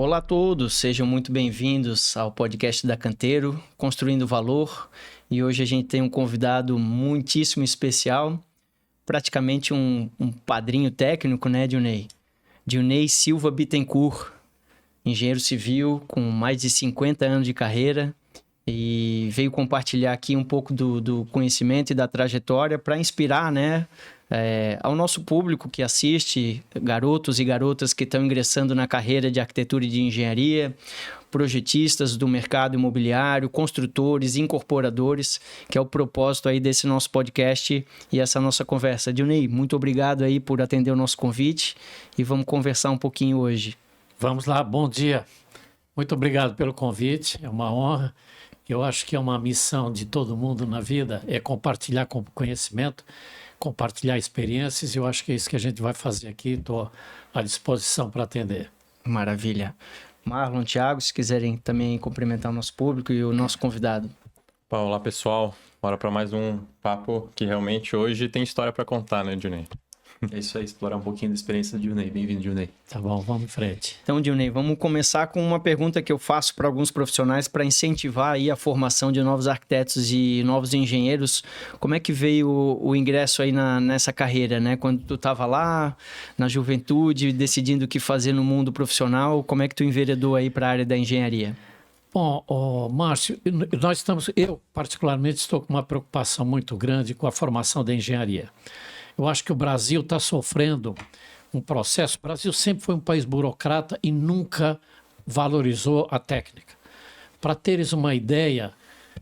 Olá a todos, sejam muito bem-vindos ao podcast da Canteiro, Construindo Valor. E hoje a gente tem um convidado muitíssimo especial, praticamente um padrinho técnico, né, Dionei? Dionei Silva Bittencourt, engenheiro civil com mais de 50 anos de carreira e veio compartilhar aqui um pouco do conhecimento e da trajetória para inspirar, né, ao nosso público que assiste, garotos e garotas que estão ingressando na carreira de arquitetura e de engenharia, projetistas do mercado imobiliário, construtores, incorporadores, que é o propósito aí desse nosso podcast e essa nossa conversa. Dionei, muito obrigado aí por atender o nosso convite e vamos conversar um pouquinho hoje. Vamos lá, bom dia. Muito obrigado pelo convite, é uma honra. Eu acho que é uma missão de todo mundo na vida, é compartilhar conhecimento, compartilhar experiências, e eu acho que é isso que a gente vai fazer aqui, estou à disposição para atender. Maravilha. Marlon, Thiago, se quiserem também cumprimentar o nosso público e o nosso convidado. Olá, pessoal. Bora para mais um papo que realmente hoje tem história para contar, né, Dionei? É isso aí, explorar um pouquinho da experiência do Dionei. Bem-vindo, Dionei. Tá bom, vamos em frente. Então, Dionei, vamos começar com uma pergunta que eu faço para alguns profissionais para incentivar aí a formação de novos arquitetos e novos engenheiros. Como é que veio o ingresso aí nessa carreira, né? Quando tu estava lá, na juventude, decidindo o que fazer no mundo profissional, como é que tu enveredou aí para a área da engenharia? Bom, Márcio, eu particularmente estou com uma preocupação muito grande com a formação da engenharia. Eu acho que o Brasil está sofrendo um processo. O Brasil sempre foi um país burocrata e nunca valorizou a técnica. Para teres uma ideia,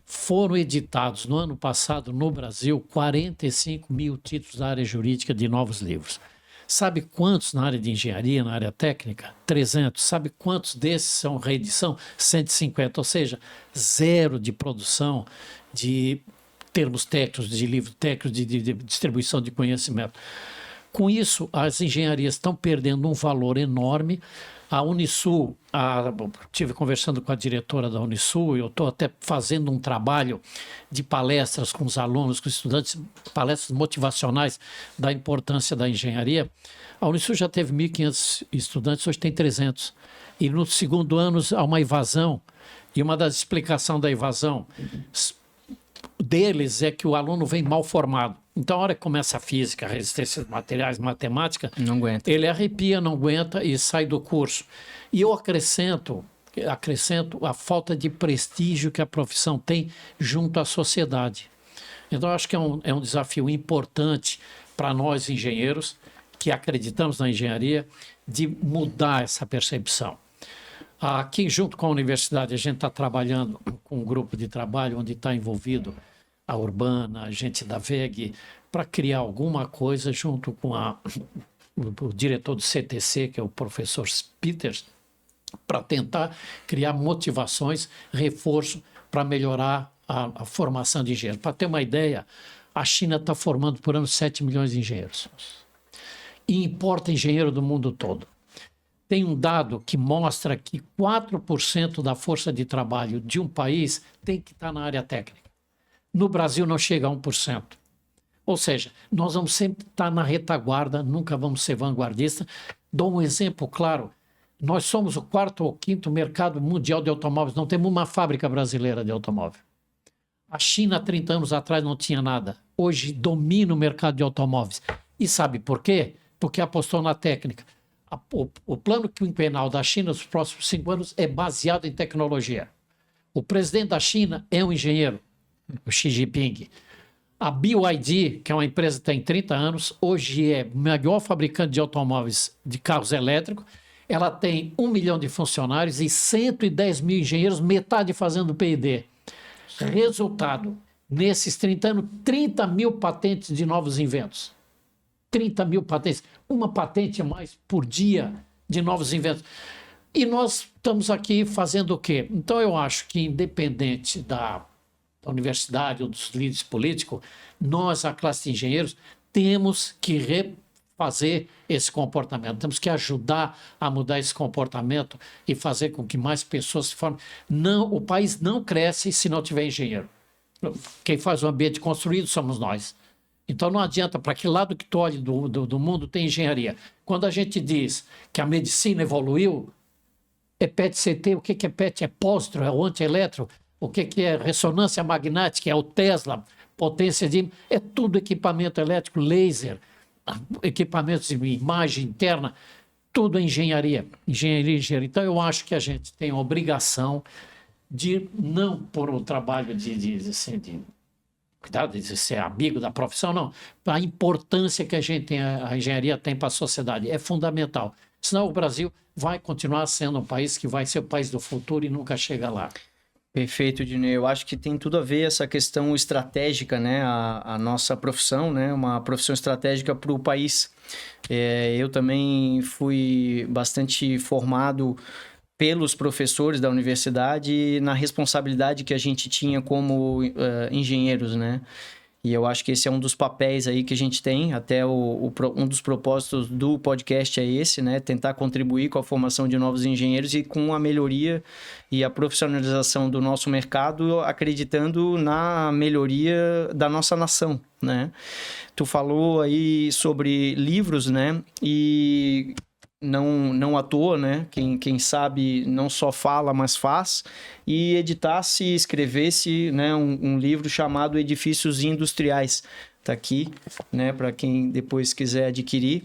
foram editados no ano passado no Brasil 45 mil títulos da área jurídica de novos livros. Sabe quantos na área de engenharia, na área técnica? 300. Sabe quantos desses são reedição? 150. Ou seja, zero de produção de termos técnicos, de livros técnicos, de distribuição de conhecimento. Com isso, as engenharias estão perdendo um valor enorme. A Unisul, estive conversando com a diretora da Unisul, eu estou até fazendo um trabalho de palestras com os alunos, com os estudantes, palestras motivacionais da importância da engenharia. A Unisul já teve 1.500 estudantes, hoje tem 300. E no segundo ano há uma evasão, e uma das explicações da evasão deles é que o aluno vem mal formado. Então, a hora que começa a física, a resistência de materiais, matemática, não aguenta. Ele arrepia, não aguenta e sai do curso. E eu acrescento a falta de prestígio que a profissão tem junto à sociedade. Então, eu acho que é um desafio importante para nós engenheiros, que acreditamos na engenharia, de mudar essa percepção. Aqui, junto com a universidade, a gente está trabalhando com um grupo de trabalho onde está envolvido a Urbana, a gente da VEG, para criar alguma coisa junto com o diretor do CTC, que é o professor Peters, para tentar criar motivações, reforço para melhorar a formação de engenheiros. Para ter uma ideia, a China está formando por ano 7 milhões de engenheiros e importa engenheiro do mundo todo. Tem um dado que mostra que 4% da força de trabalho de um país tem que estar na área técnica. No Brasil não chega a 1%. Ou seja, nós vamos sempre estar na retaguarda, nunca vamos ser vanguardistas. Dou um exemplo claro. Nós somos o 4º ou 5º mercado mundial de automóveis. Não temos uma fábrica brasileira de automóvel. A China, há 30 anos atrás, não tinha nada. Hoje domina o mercado de automóveis. E sabe por quê? Porque apostou na técnica. O plano quinquenal da China nos próximos 5 anos é baseado em tecnologia. O presidente da China é um engenheiro, o Xi Jinping. A BYD, que é uma empresa que tem 30 anos, hoje é o maior fabricante de automóveis de carros elétricos. Ela tem 1 milhão de funcionários e 110 mil engenheiros, metade fazendo P&D. Resultado, nesses 30 anos, 30 mil patentes de novos inventos. 30 mil patentes, uma patente a mais por dia de novos inventos. E nós estamos aqui fazendo o quê? Então, eu acho que, independente da universidade ou dos líderes políticos, nós, a classe de engenheiros, temos que refazer esse comportamento. Temos que ajudar a mudar esse comportamento e fazer com que mais pessoas se formem. Não, o país não cresce se não tiver engenheiro. Quem faz o ambiente construído somos nós. Então não adianta, para que lado que tu olhe do mundo tem engenharia. Quando a gente diz que a medicina evoluiu, é PET-CT, o que é PET? É pósitron, é o antielétrico, o que é ressonância magnética, é o Tesla, potência de... É tudo equipamento elétrico, laser, equipamentos de imagem interna, tudo é engenharia. Então, eu acho que a gente tem a obrigação de não por o trabalho de cuidado de ser amigo da profissão, não. A importância que a engenharia tem para a sociedade é fundamental. Senão o Brasil vai continuar sendo um país que vai ser o país do futuro e nunca chega lá. Perfeito, Dinei. Eu acho que tem tudo a ver essa questão estratégica, né? A nossa profissão, né? Uma profissão estratégica para o país. Eu também fui bastante formado pelos professores da universidade na responsabilidade que a gente tinha como engenheiros, né? E eu acho que esse é um dos papéis aí que a gente tem, até um dos propósitos do podcast é esse, né? Tentar contribuir com a formação de novos engenheiros e com a melhoria e a profissionalização do nosso mercado, acreditando na melhoria da nossa nação, né? Tu falou aí sobre livros, né? E... Não à toa, né? Quem sabe não só fala, mas faz. E editasse, escrevesse, né, um livro chamado Edifícios Industriais. Está aqui, né, para quem depois quiser adquirir.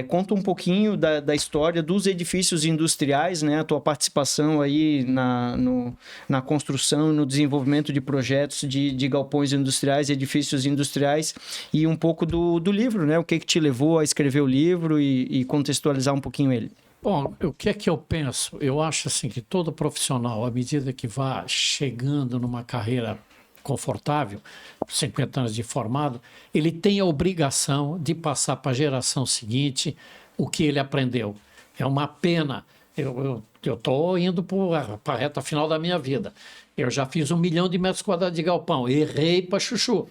Conta um pouquinho da história dos edifícios industriais, né, a tua participação aí na construção e no desenvolvimento de projetos de galpões industriais, edifícios industriais, e um pouco do livro, né, o que te levou a escrever o livro e contextualizar um pouquinho ele. Bom, o que é que eu penso? Eu acho assim que todo profissional, à medida que vá chegando numa carreira confortável, 50 anos de formado, ele tem a obrigação de passar para a geração seguinte o que ele aprendeu. É uma pena. Eu estou indo para a reta final da minha vida. Eu já fiz 1 milhão de metros quadrados de galpão. Errei para chuchu.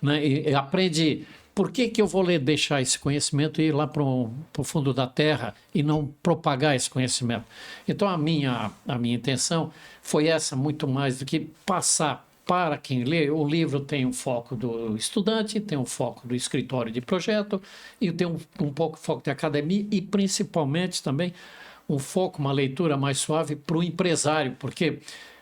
Né? E aprendi. Por que eu vou deixar esse conhecimento e ir lá para o fundo da terra e não propagar esse conhecimento? Então, a minha intenção foi essa, muito mais do que passar para quem lê. O livro tem um foco do estudante, tem um foco do escritório de projeto e tem um pouco de foco de academia e principalmente também um foco, uma leitura mais suave para o empresário, porque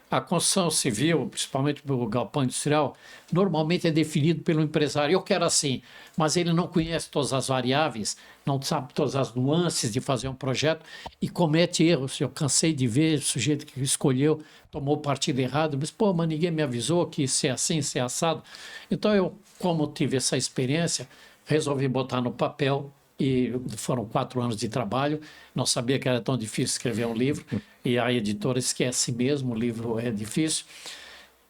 a construção civil, principalmente o galpão industrial, normalmente é definido pelo empresário. Eu quero assim, mas ele não conhece todas as variáveis, não sabe todas as nuances de fazer um projeto e comete erros. Eu cansei de ver o sujeito que escolheu, tomou partido errado, mas ninguém me avisou que isso é assim, isso é assado. Então eu, como tive essa experiência, resolvi botar no papel. E foram 4 anos de trabalho, não sabia que era tão difícil escrever um livro, e a editora esquece mesmo, o livro é difícil.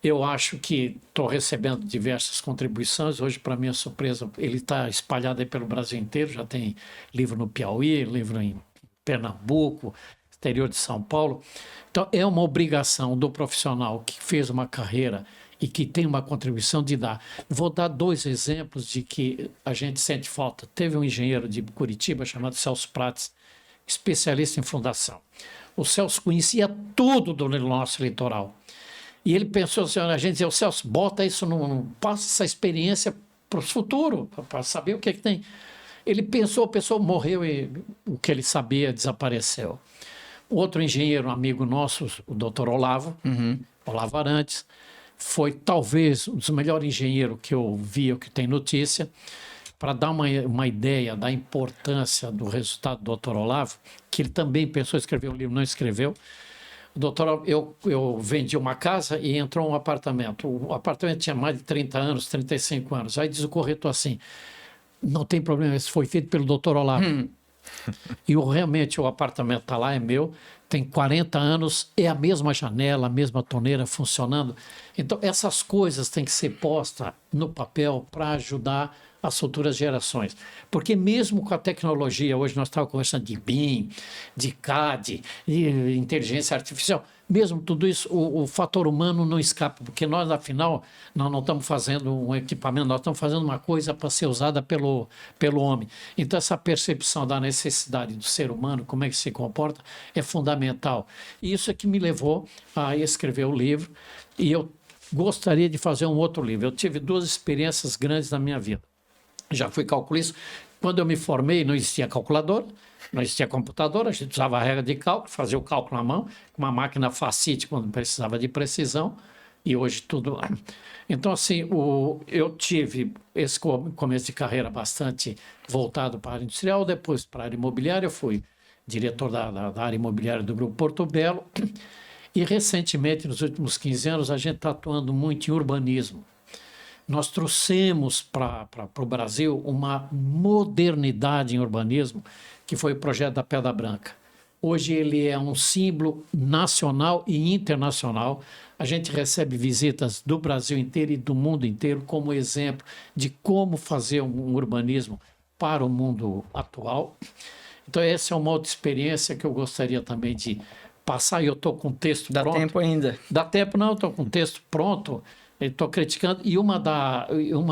Eu acho que estou recebendo diversas contribuições, hoje, para minha surpresa, ele está espalhado aí pelo Brasil inteiro, já tem livro no Piauí, livro em Pernambuco, exterior de São Paulo. Então, é uma obrigação do profissional que fez uma carreira e que tem uma contribuição de dar. Vou dar 2 exemplos de que a gente sente falta. Teve um engenheiro de Curitiba chamado Celso Prates, especialista em fundação. O Celso conhecia tudo do nosso litoral. E ele pensou assim, a gente dizia, Celso, bota isso, passa essa experiência para o futuro, para saber o que tem. Ele pensou, morreu e o que ele sabia desapareceu. Outro engenheiro, amigo nosso, o doutor Olavo, Olavo Arantes, foi talvez um dos melhores engenheiros que eu vi, que tem notícia, para dar uma ideia da importância do resultado do Dr. Olavo, que ele também pensou em escrever um livro, não escreveu. Doutor, eu vendi uma casa e entrou um apartamento. O apartamento tinha mais de 30 anos, 35 anos. Aí diz o corretor assim, não tem problema, isso foi feito pelo Dr. Olavo. E realmente o apartamento está lá, é meu, tem 40 anos, é a mesma janela, a mesma torneira funcionando. Então, essas coisas têm que ser postas no papel para ajudar as futuras gerações. Porque mesmo com a tecnologia, hoje nós estávamos conversando de BIM, de CAD, de inteligência artificial, mesmo tudo isso, o fator humano não escapa, porque nós, afinal, nós não estamos fazendo um equipamento, nós estamos fazendo uma coisa para ser usada pelo homem. Então, essa percepção da necessidade do ser humano, como é que se comporta, é fundamental. E isso é que me levou a escrever o livro, e eu gostaria de fazer um outro livro. Eu tive 2 experiências grandes na minha vida. Já fui calculista. Quando eu me formei, não existia calculadora, não existia computador, a gente usava a regra de cálculo, fazia o cálculo na mão, com uma máquina Facit quando precisava de precisão, e hoje tudo... Então, assim, eu tive esse começo de carreira bastante voltado para a área industrial, depois para a área imobiliária, eu fui diretor da área imobiliária do Grupo Porto Belo, e recentemente, nos últimos 15 anos, a gente está atuando muito em urbanismo. Nós trouxemos para o Brasil uma modernidade em urbanismo, que foi o projeto da Pedra Branca. Hoje ele é um símbolo nacional e internacional. A gente recebe visitas do Brasil inteiro e do mundo inteiro como exemplo de como fazer um urbanismo para o mundo atual. Então essa é uma outra experiência que eu gostaria também de passar, e eu estou com o texto pronto. Dá tempo ainda? Dá tempo, não, estou com o texto pronto. Estou criticando, e uma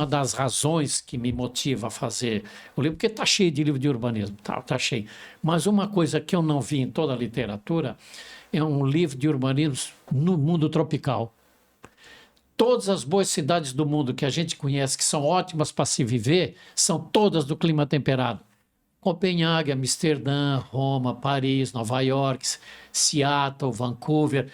das razões que me motiva a fazer o livro, porque está cheio de livro de urbanismo, tá cheio, mas uma coisa que eu não vi em toda a literatura é um livro de urbanismo no mundo tropical. Todas as boas cidades do mundo que a gente conhece, que são ótimas para se viver, são todas do clima temperado. Copenhague, Amsterdã, Roma, Paris, Nova York, Seattle, Vancouver.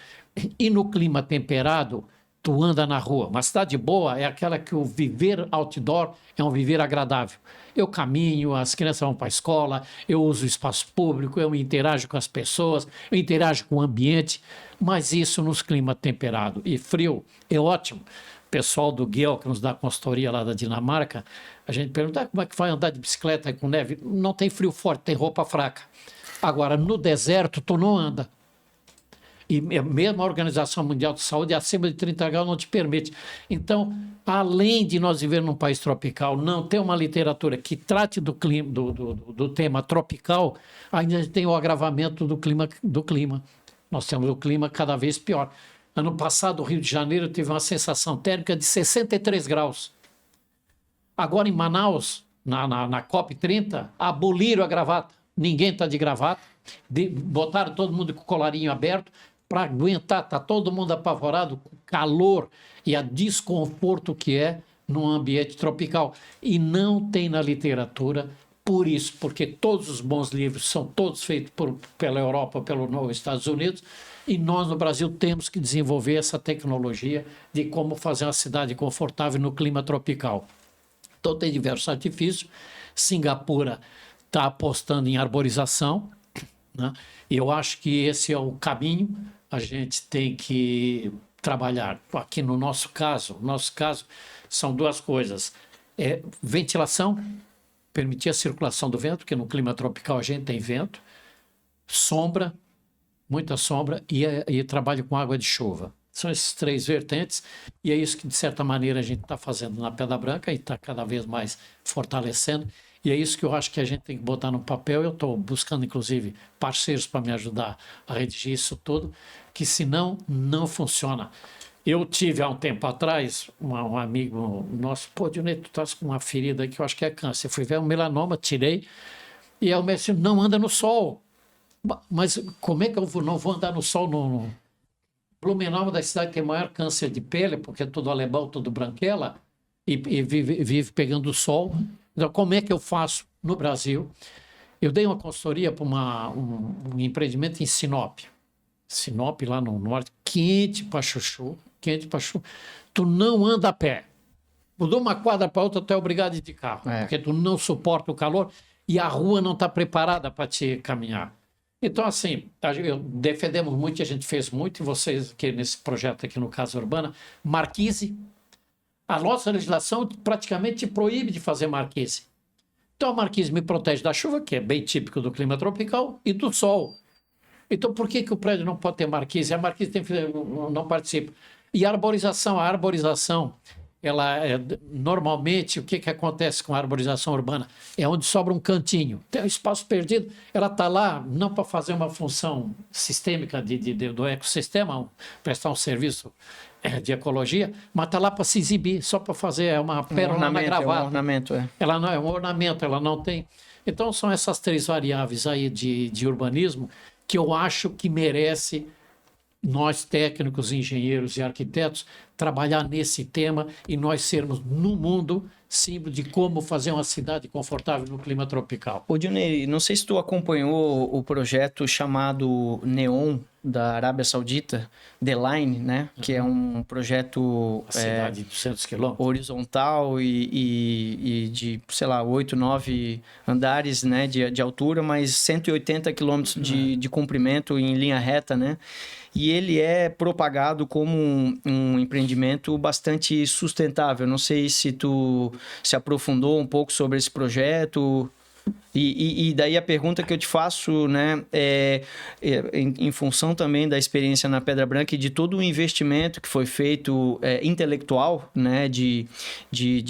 E no clima temperado, tu anda na rua. Uma cidade boa é aquela que o viver outdoor é um viver agradável. Eu caminho, as crianças vão para a escola, eu uso o espaço público, eu interajo com as pessoas, eu interajo com o ambiente, mas isso nos clima temperado e frio é ótimo. O pessoal do GEL, que nos dá consultoria lá da Dinamarca, a gente pergunta como é que vai andar de bicicleta com neve. Não tem frio forte, tem roupa fraca. Agora, no deserto, tu não anda. E mesmo a Organização Mundial de Saúde, acima de 30 graus não te permite. Então, além de nós vivermos num país tropical, não ter uma literatura que trate do clima, do tema tropical, ainda tem o agravamento do clima. Nós temos o clima cada vez pior. Ano passado, o Rio de Janeiro teve uma sensação térmica de 63 graus. Agora, em Manaus, na COP30, aboliram a gravata. Ninguém está de gravata. Botaram todo mundo com o colarinho aberto para aguentar. Está todo mundo apavorado com o calor e a desconforto que é num ambiente tropical. E não tem na literatura por isso, porque todos os bons livros são todos feitos pela Europa, pelos Estados Unidos, e nós no Brasil temos que desenvolver essa tecnologia de como fazer uma cidade confortável no clima tropical. Então tem diversos artifícios. Singapura está apostando em arborização, né? E eu acho que esse é o caminho. A gente tem que trabalhar. Aqui no nosso caso são duas coisas. Ventilação, permitir a circulação do vento, porque no clima tropical a gente tem vento, sombra, muita sombra, e trabalho com água de chuva. São esses três vertentes, e é isso que, de certa maneira, a gente está fazendo na Pedra Branca e está cada vez mais fortalecendo. E é isso que eu acho que a gente tem que botar no papel. Eu estou buscando, inclusive, parceiros para me ajudar a redigir isso tudo, que senão não funciona. Eu tive, há um tempo atrás, um amigo nosso, Dionísio, tu estás com uma ferida que eu acho que é câncer. Eu fui ver um melanoma, tirei, e aí o médico disse, não anda no sol. Mas como é que eu não vou andar no sol? Blumenau, da cidade que tem maior câncer de pele, porque é tudo alemão, tudo branquela, e vive pegando sol. Então, como é que eu faço no Brasil? Eu dei uma consultoria para um empreendimento em Sinop. Sinop, lá no norte, quente para chuchu. Tu não anda a pé. De uma quadra para outra, tu é obrigado a ir de carro, porque tu não suporta o calor e a rua não está preparada para te caminhar. Então, assim, defendemos muito, e a gente fez muito, e vocês aqui nesse projeto aqui no Casa Urbana, marquise. A nossa legislação praticamente te proíbe de fazer marquise. Então, a marquise me protege da chuva, que é bem típico do clima tropical, e do sol. Então, por que o prédio não pode ter marquise? A marquise não participa. E a arborização, normalmente, o que acontece com a arborização urbana? É onde sobra um cantinho. Tem um espaço perdido, ela está lá não para fazer uma função sistêmica do ecossistema, prestar um serviço de ecologia, mas está lá para se exibir, só para fazer uma pérola na gravata. É um ornamento, Ela não é um ornamento, ela não tem... Então, são essas três variáveis aí de urbanismo que eu acho que merece nós, técnicos, engenheiros e arquitetos, trabalhar nesse tema e nós sermos, no mundo, símbolo de como fazer uma cidade confortável no clima tropical. Ô, Dionei, não sei se tu acompanhou o projeto chamado NEOM, da Arábia Saudita, The Line, né? Que é um projeto A cidade de 200 quilômetros. horizontal e de, sei lá, 8, 9 andares, né? De altura, mas 180 quilômetros de comprimento em linha reta, né? E ele é propagado como um empreendimento bastante sustentável. Não sei se tu se aprofundou um pouco sobre esse projeto. E daí a pergunta que eu te faço, né, em função também da experiência na Pedra Branca e de todo o investimento que foi feito intelectual, né, de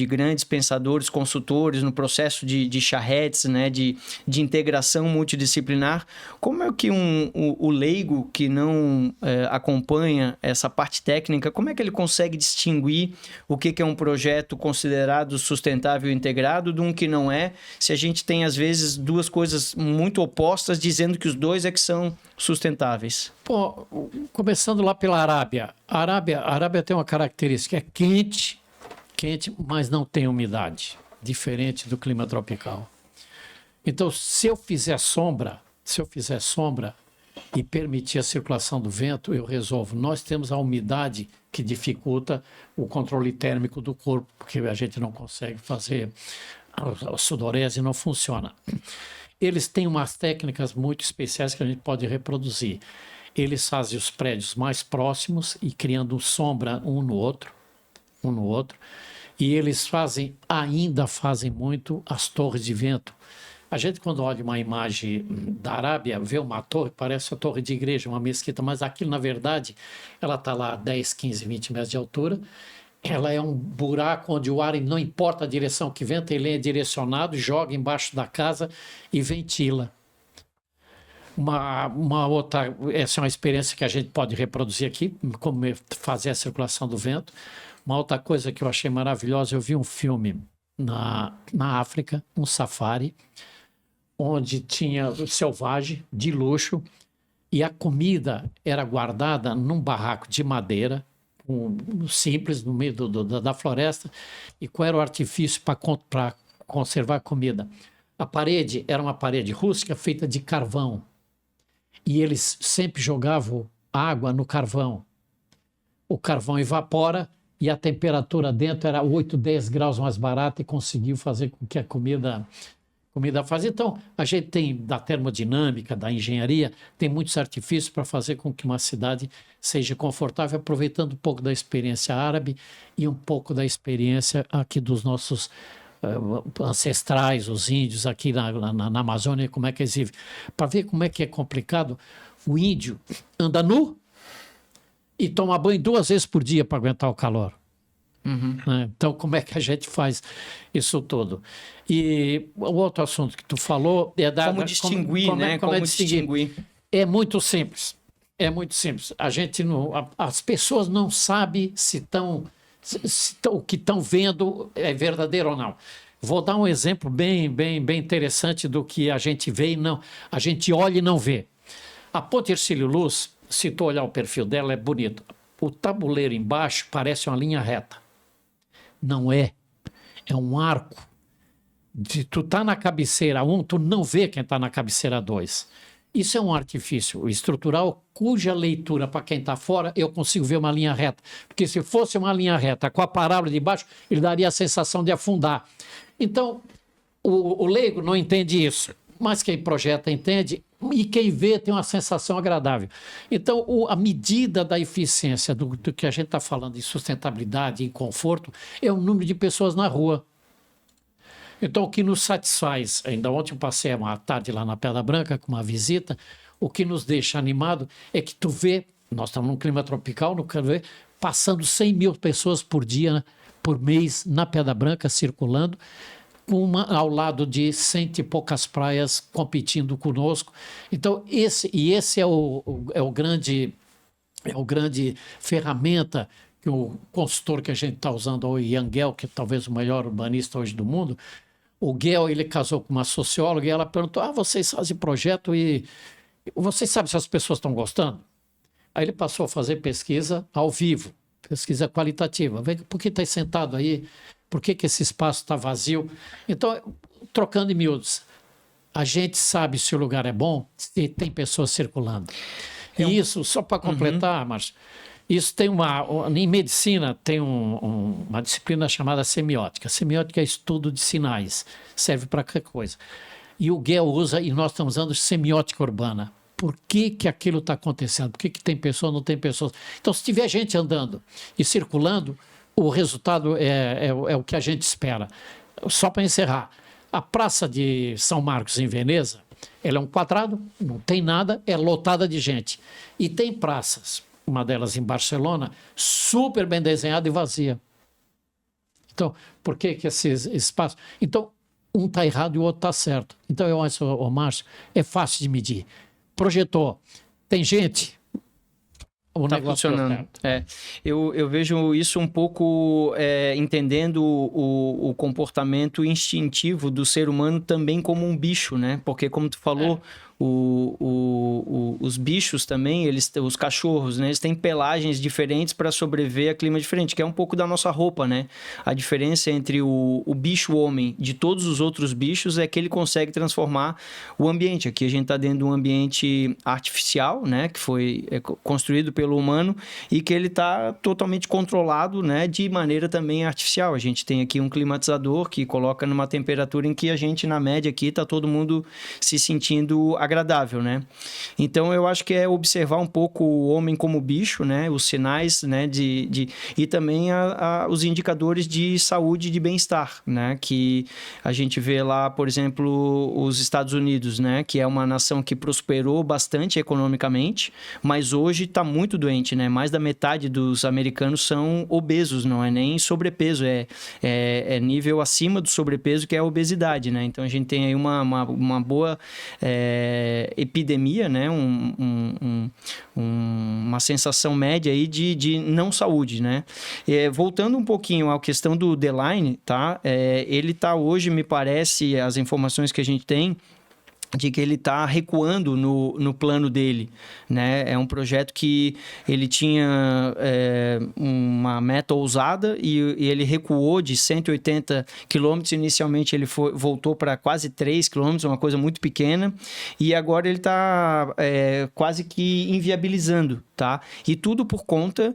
grandes pensadores, consultores no processo de charretes, né, de integração multidisciplinar, como é que o leigo que não acompanha essa parte técnica, como é que ele consegue distinguir o que é um projeto considerado sustentável e integrado de um que não é, se a gente tem às vezes duas coisas muito opostas dizendo que os dois é que são sustentáveis? Pô, começando lá pela Arábia. A Arábia tem uma característica, é quente, mas não tem umidade, diferente do clima tropical. Então, se eu fizer sombra e permitir a circulação do vento, eu resolvo. Nós temos a umidade que dificulta o controle térmico do corpo, porque a gente não consegue fazer. A sudorese não funciona. Eles têm umas técnicas muito especiais que a gente pode reproduzir. Eles fazem os prédios mais próximos e criando sombra um no outro. E eles ainda fazem muito as torres de vento. A gente, quando olha uma imagem da Arábia, vê uma torre, parece a torre de igreja, uma mesquita, mas aquilo, na verdade, ela está lá a 10, 15, 20 metros de altura. Ela é um buraco onde o ar, não importa a direção que venta, ele é direcionado, joga embaixo da casa e ventila. Uma outra, essa é uma experiência que a gente pode reproduzir aqui, como fazer a circulação do vento. Uma outra coisa que eu achei maravilhosa, eu vi um filme na África, um safari, onde tinha selvagem, de luxo, e a comida era guardada num barraco de madeira, simples, no meio da floresta. E qual era o artifício para conservar a comida? A parede era uma parede rústica feita de carvão. E eles sempre jogavam água no carvão. O carvão evapora e a temperatura dentro era 8, 10 graus mais barata e conseguiu fazer com que a comida fazia. Então, a gente tem da termodinâmica, da engenharia, tem muitos artifícios para fazer com que uma cidade seja confortável, aproveitando um pouco da experiência árabe e um pouco da experiência aqui dos nossos ancestrais, os índios aqui na Amazônia, como é que eles vivem. Para ver como é que é complicado, o índio anda nu e toma banho 2 vezes por dia para aguentar o calor. Uhum. Então, como é que a gente faz isso tudo? E o outro assunto que tu falou é como distinguir, né? Como distinguir? É muito simples. As pessoas não sabem se o que estão vendo é verdadeiro ou não. Vou dar um exemplo bem interessante do que a gente vê e não. A gente olha e não vê. A Ponte Hercílio Luz, se tu olhar o perfil dela, é bonito. O tabuleiro embaixo parece uma linha reta. Não é. É um arco. Se tu tá na cabeceira 1, tu não vê quem está na cabeceira 2. Isso é um artifício estrutural cuja leitura, para quem está fora, eu consigo ver uma linha reta. Porque se fosse uma linha reta com a parábola de baixo, ele daria a sensação de afundar. Então, o leigo não entende isso. Mas quem projeta entende e quem vê tem uma sensação agradável. Então, a medida da eficiência do que a gente está falando em sustentabilidade e conforto é o número de pessoas na rua. Então, o que nos satisfaz, ainda ontem eu passei uma tarde lá na Pedra Branca com uma visita, o que nos deixa animado é que tu vê, nós estamos num clima tropical, passando 100 mil pessoas por dia, por mês, na Pedra Branca, circulando, ao lado de 100 e poucas praias competindo conosco. Então, esse é o grande ferramenta que o consultor que a gente está usando, o Ian Gell, que é talvez o melhor urbanista hoje do mundo, o Gell, ele casou com uma socióloga e ela perguntou, vocês fazem projeto e vocês sabem se as pessoas estão gostando? Aí ele passou a fazer pesquisa ao vivo. pesquisa qualitativa. Vê por que está sentado aí, por que esse espaço está vazio. Então, trocando em miúdos, a gente sabe se o lugar é bom, se tem pessoas circulando. E isso, só para completar, Márcio, isso tem em medicina tem uma disciplina chamada semiótica. Semiótica é estudo de sinais, serve para qualquer coisa. E o Gell usa, e nós estamos usando semiótica urbana. Por que aquilo está acontecendo? Por que tem pessoas, não tem pessoas? Então, se tiver gente andando e circulando, o resultado é o que a gente espera. Só para encerrar, a Praça de São Marcos, em Veneza, ela é um quadrado, não tem nada, é lotada de gente. E tem praças, uma delas em Barcelona, super bem desenhada e vazia. Então, por que esses espaços... Então, um está errado e o outro está certo. Então, eu acho, Márcio, é fácil de medir. Projetou, tem gente... O tá negócio funcionando. Eu vejo isso um pouco entendendo o comportamento instintivo do ser humano também como um bicho, né? Porque, como tu falou, os bichos também, os cachorros, né? Eles têm pelagens diferentes para sobreviver a clima diferente, que é um pouco da nossa roupa, né? A diferença entre o bicho-homem de todos os outros bichos é que ele consegue transformar o ambiente. Aqui a gente está dentro de um ambiente artificial, né? Que foi construído pelo humano e que ele está totalmente controlado, né? De maneira também artificial. A gente tem aqui um climatizador que coloca numa temperatura em que a gente, na média aqui, está todo mundo se sentindo agradável, né? Então, eu acho que é observar um pouco o homem como bicho, né? Os sinais, né? E também os indicadores de saúde e de bem-estar, né? Que a gente vê lá, por exemplo, os Estados Unidos, né? Que é uma nação que prosperou bastante economicamente, mas hoje está muito doente, né? Mais da metade dos americanos são obesos, não é nem sobrepeso, é nível acima do sobrepeso, que é a obesidade, né? Então, a gente tem aí uma boa epidemia, né? Uma sensação média aí de não saúde, né? Voltando um pouquinho à questão do D-Line, tá? Ele tá hoje, me parece, as informações que a gente tem, de que ele está recuando no plano dele, né? É um projeto que ele tinha uma meta ousada e ele recuou de 180 quilômetros. Inicialmente ele voltou para quase 3 quilômetros, uma coisa muito pequena, e agora ele está quase que inviabilizando, tá? E tudo por conta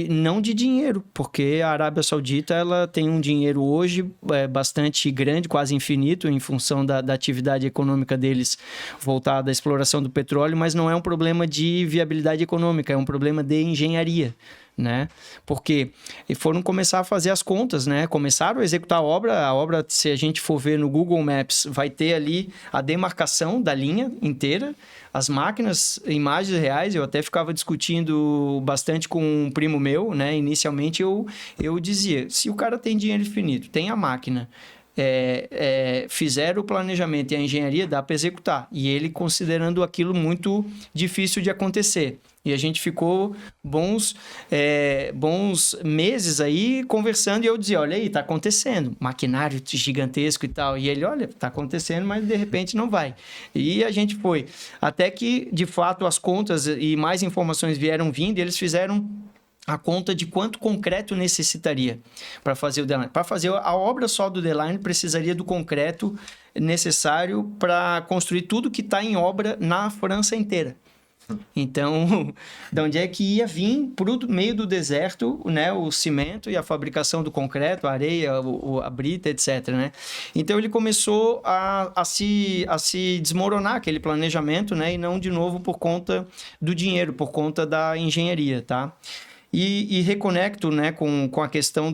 não de dinheiro, porque a Arábia Saudita ela tem um dinheiro hoje bastante grande, quase infinito, em função da atividade econômica deles voltada à exploração do petróleo, mas não é um problema de viabilidade econômica, é um problema de engenharia, né? Porque foram começar a fazer as contas, né? Começaram a executar a obra, se a gente for ver no Google Maps, vai ter ali a demarcação da linha inteira, as máquinas, imagens reais. Eu até ficava discutindo bastante com um primo meu, né? Inicialmente eu dizia, se o cara tem dinheiro infinito, tem a máquina, fizeram o planejamento e a engenharia, dá para executar. E ele considerando aquilo muito difícil de acontecer. E a gente ficou bons meses aí conversando, e eu dizia, olha aí, tá acontecendo, maquinário gigantesco e tal. E ele, olha, tá acontecendo, mas de repente não vai. E a gente foi. Até que, de fato, as contas e mais informações vieram vindo, e eles fizeram a conta de quanto concreto necessitaria para fazer o D-Line. Para fazer a obra só do D-Line, precisaria do concreto necessário para construir tudo que está em obra na França inteira. Então, de onde é que ia vir para o meio do deserto, né, o cimento e a fabricação do concreto, a areia, a brita, etc., né? Então, ele começou a se desmoronar aquele planejamento, né, e não de novo por conta do dinheiro, por conta da engenharia, tá? E reconecto, né, com a questão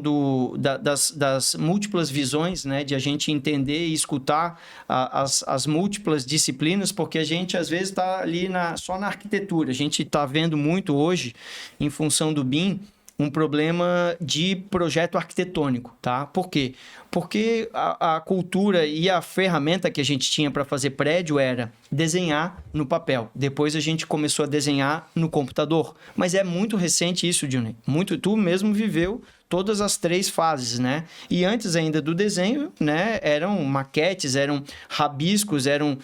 das múltiplas visões, né, de a gente entender e escutar as múltiplas disciplinas, porque a gente às vezes está ali só na arquitetura. A gente está vendo muito hoje, em função do BIM, um problema de projeto arquitetônico, tá? Por quê? Porque a cultura e a ferramenta que a gente tinha para fazer prédio era desenhar no papel. Depois a gente começou a desenhar no computador. Mas é muito recente isso, Johnny. Tu mesmo viveu todas as 3 fases, né? E antes ainda do desenho, né, eram maquetes, eram rabiscos, eram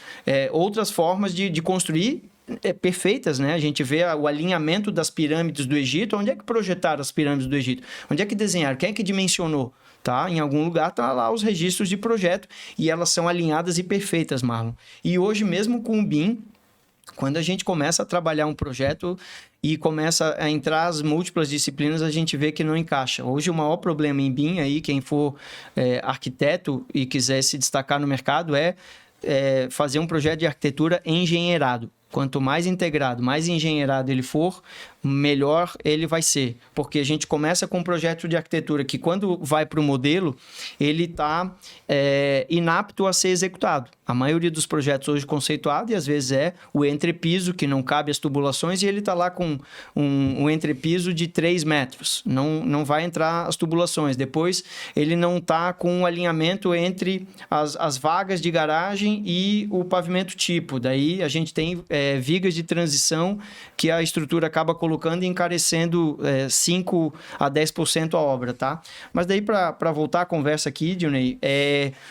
outras formas de construir perfeitas, né? A gente vê o alinhamento das pirâmides do Egito. Onde é que projetaram as pirâmides do Egito? Onde é que desenharam? Quem é que dimensionou? Tá? Em algum lugar tá lá os registros de projeto e elas são alinhadas e perfeitas, Marlon. E hoje mesmo com o BIM, quando a gente começa a trabalhar um projeto e começa a entrar as múltiplas disciplinas, a gente vê que não encaixa. Hoje o maior problema em BIM, aí, quem for arquiteto e quiser se destacar no mercado, é fazer um projeto de arquitetura engenheirado. Quanto mais integrado, mais engenheirado ele for, melhor ele vai ser. Porque a gente começa com um projeto de arquitetura que, quando vai para o modelo, ele está inapto a ser executado. A maioria dos projetos hoje conceituado, e às vezes o entrepiso, que não cabe as tubulações, e ele está lá com um entrepiso de 3 metros. Não vai entrar as tubulações. Depois, ele não está com um alinhamento entre as vagas de garagem e o pavimento tipo. Daí, a gente tem vigas de transição que a estrutura acaba colocando e encarecendo 5 a 10% a obra, tá? Mas daí, para voltar à conversa aqui, Dionei,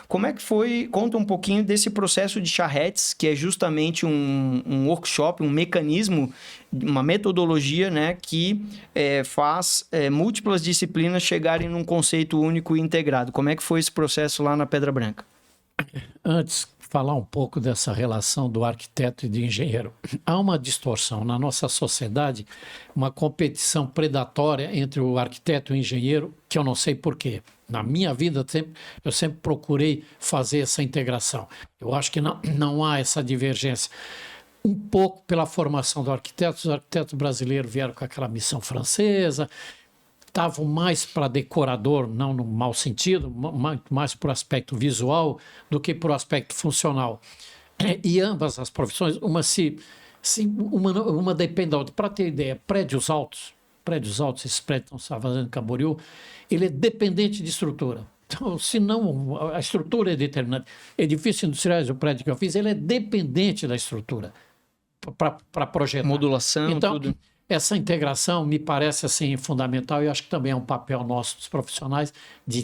como é que foi? Conta um pouquinho desse processo de charretes, que é justamente um workshop, um mecanismo, uma metodologia, né, que faz múltiplas disciplinas chegarem num conceito único e integrado. Como é que foi esse processo lá na Pedra Branca? Antes, falar um pouco dessa relação do arquiteto e do engenheiro. Há uma distorção na nossa sociedade, uma competição predatória entre o arquiteto e o engenheiro, que eu não sei por quê. Na minha vida, eu sempre procurei fazer essa integração. Eu acho que não há essa divergência. Um pouco pela formação do arquiteto, os arquitetos brasileiros vieram com aquela missão francesa, estavam mais para decorador, não no mau sentido, mais por aspecto visual do que por aspecto funcional. E ambas as profissões, uma depende da outra. Para ter ideia, prédios altos, esses prédios que estão fazendo em Camboriú, ele é dependente de estrutura. Então, se não, a estrutura é determinante. Edifícios industriais, o prédio que eu fiz, ele é dependente da estrutura para projetar. Modulação, então, tudo. Essa integração me parece assim fundamental e acho que também é um papel nosso dos profissionais de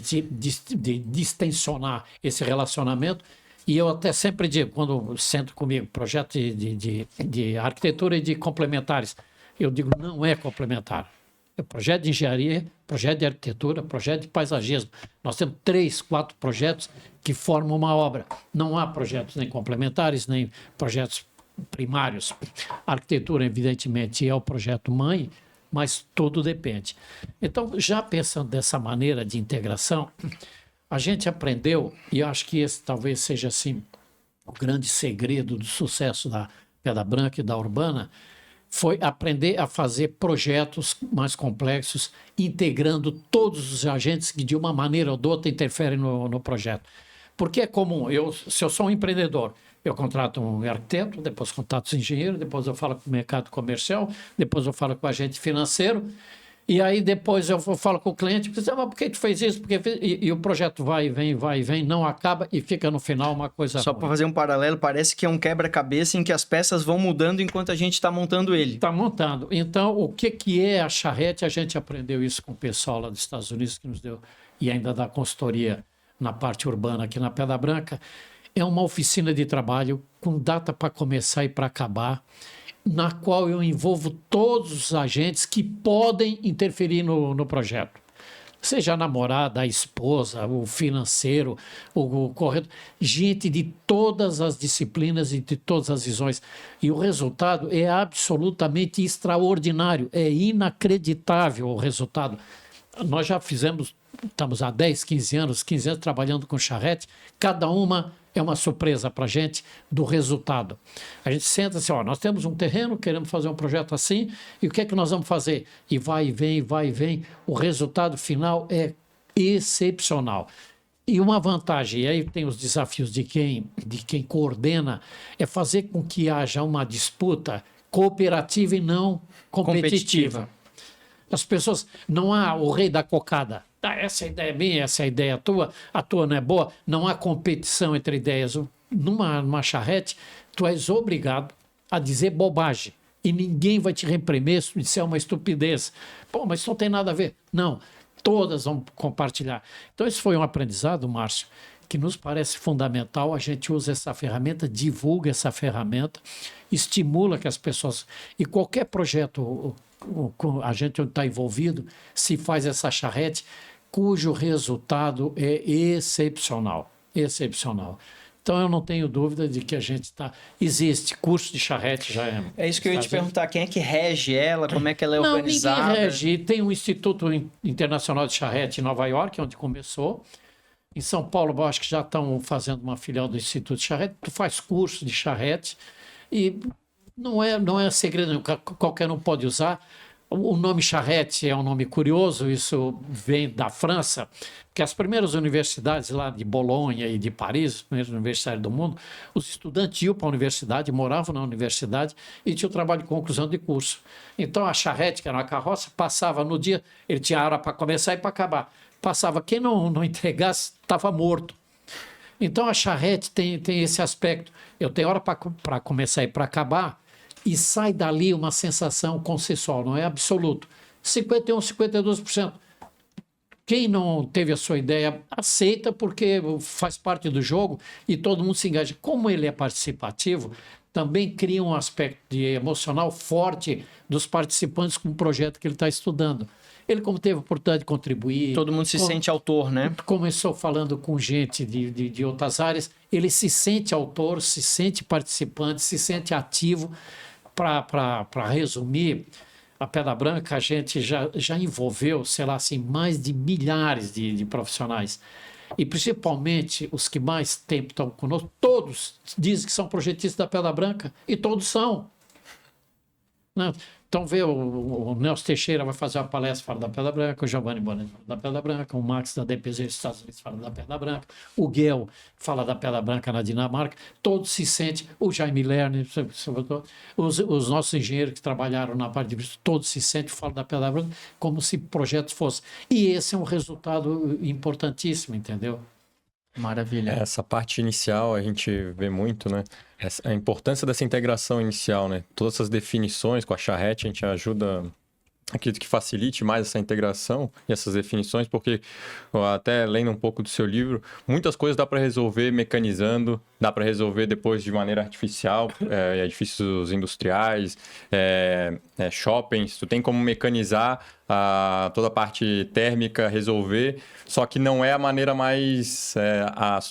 distensionar esse relacionamento. E eu até sempre digo, quando sento comigo, projeto de arquitetura e de complementares, eu digo, não é complementar. É projeto de engenharia, projeto de arquitetura, projeto de paisagismo. Nós temos 3, 4 projetos que formam uma obra. Não há projetos nem complementares, nem projetos primários. A arquitetura, evidentemente, é o projeto mãe, mas tudo depende. Então, já pensando dessa maneira de integração, a gente aprendeu, e acho que esse talvez seja assim o grande segredo do sucesso da Pedra Branca e da Urbana, foi aprender a fazer projetos mais complexos, integrando todos os agentes que de uma maneira ou de outra interferem no projeto. Porque é comum, se eu sou um empreendedor, eu contrato um arquiteto, depois contrato um engenheiro, depois eu falo com o mercado comercial, depois eu falo com o agente financeiro, e aí depois eu falo com o cliente, mas por que tu fez isso? E o projeto vai e vem, não acaba e fica no final uma coisa Só para fazer um paralelo, parece que é um quebra-cabeça em que as peças vão mudando enquanto a gente está montando ele. Está montando. Então, o que é a charrete? A gente aprendeu isso com o pessoal lá dos Estados Unidos, que nos deu, e ainda dá consultoria na parte urbana aqui na Pedra Branca. É uma oficina de trabalho com data para começar e para acabar, na qual eu envolvo todos os agentes que podem interferir no projeto. Seja a namorada, a esposa, o financeiro, o corretor, gente de todas as disciplinas e de todas as visões. E o resultado é absolutamente extraordinário, é inacreditável o resultado. Nós já estamos há 10, 15 anos trabalhando com charrete, cada uma é uma surpresa para a gente do resultado. A gente senta assim, nós temos um terreno, queremos fazer um projeto assim, e o que é que nós vamos fazer? E vai e vem, o resultado final é excepcional. E uma vantagem, e aí tem os desafios de quem coordena, é fazer com que haja uma disputa cooperativa e não competitiva. As pessoas, não há o rei da cocada. Essa ideia é minha, essa ideia é a tua não é boa. Não há competição entre ideias. Numa charrete, tu és obrigado a dizer bobagem. E ninguém vai te reprimir se isso é uma estupidez. Pô, mas isso não tem nada a ver. Não, todas vão compartilhar. Então, esse foi um aprendizado, Márcio, que nos parece fundamental, a gente usa essa ferramenta, divulga essa ferramenta, estimula que as pessoas... E qualquer projeto, a gente está envolvido, se faz essa charrete, cujo resultado é excepcional, excepcional. Então, eu não tenho dúvida de que a gente está... Existe curso de charrete, já é... É isso que eu ia te perguntar, quem é que rege ela, como é que ela é organizada? Não, ninguém rege. Tem um Instituto Internacional de Charrete em Nova York, onde começou. Em São Paulo, eu acho que já estão fazendo uma filial do Instituto de Charrete. Tu faz curso de charrete e não é segredo, qualquer um pode usar. O nome charrete é um nome curioso, isso vem da França, porque as primeiras universidades lá de Bolonha e de Paris, as primeiras universidades do mundo, os estudantes iam para a universidade, moravam na universidade e tinham trabalho de conclusão de curso. Então a charrete, que era uma carroça, passava no dia, ele tinha hora para começar e para acabar. Passava, quem não entregasse estava morto. Então a charrete tem esse aspecto, eu tenho hora para começar e para acabar, e sai dali uma sensação consensual, não é absoluto. 51%, 52%. Quem não teve a sua ideia, aceita porque faz parte do jogo e todo mundo se engaja. Como ele é participativo, também cria um aspecto emocional forte dos participantes com o projeto que ele está estudando. Ele, como teve a oportunidade de contribuir... Todo mundo se sente autor, né? Começou falando com gente de outras áreas, ele se sente autor, se sente participante, se sente ativo. Para resumir, a Pedra Branca, a gente já envolveu, sei lá, assim, mais de milhares de profissionais. E principalmente os que mais tempo estão conosco, todos dizem que são projetistas da Pedra Branca, e todos são. Né? Então, o Nelson Teixeira vai fazer uma palestra fala da Pedra Branca, o Giovanni Bonatti fala da Pedra Branca, o Max da DPZ dos Estados Unidos fala da Pedra Branca, o Guel fala da Pedra Branca na Dinamarca, todos se sentem, o Jaime Lerner, os nossos engenheiros que trabalharam na parte de todos se sentem, falam da Pedra Branca como se projetos fossem. E esse é um resultado importantíssimo, entendeu? Maravilha. Essa parte inicial a gente vê muito, né? A importância dessa integração inicial, né? Todas essas definições com a charrete, a gente ajuda, acredito que facilite mais essa integração e essas definições, porque até lendo um pouco do seu livro, muitas coisas dá para resolver mecanizando, dá para resolver depois de maneira artificial, edifícios industriais, shoppings, tu tem como mecanizar toda a parte térmica, resolver, só que não é a maneira mais,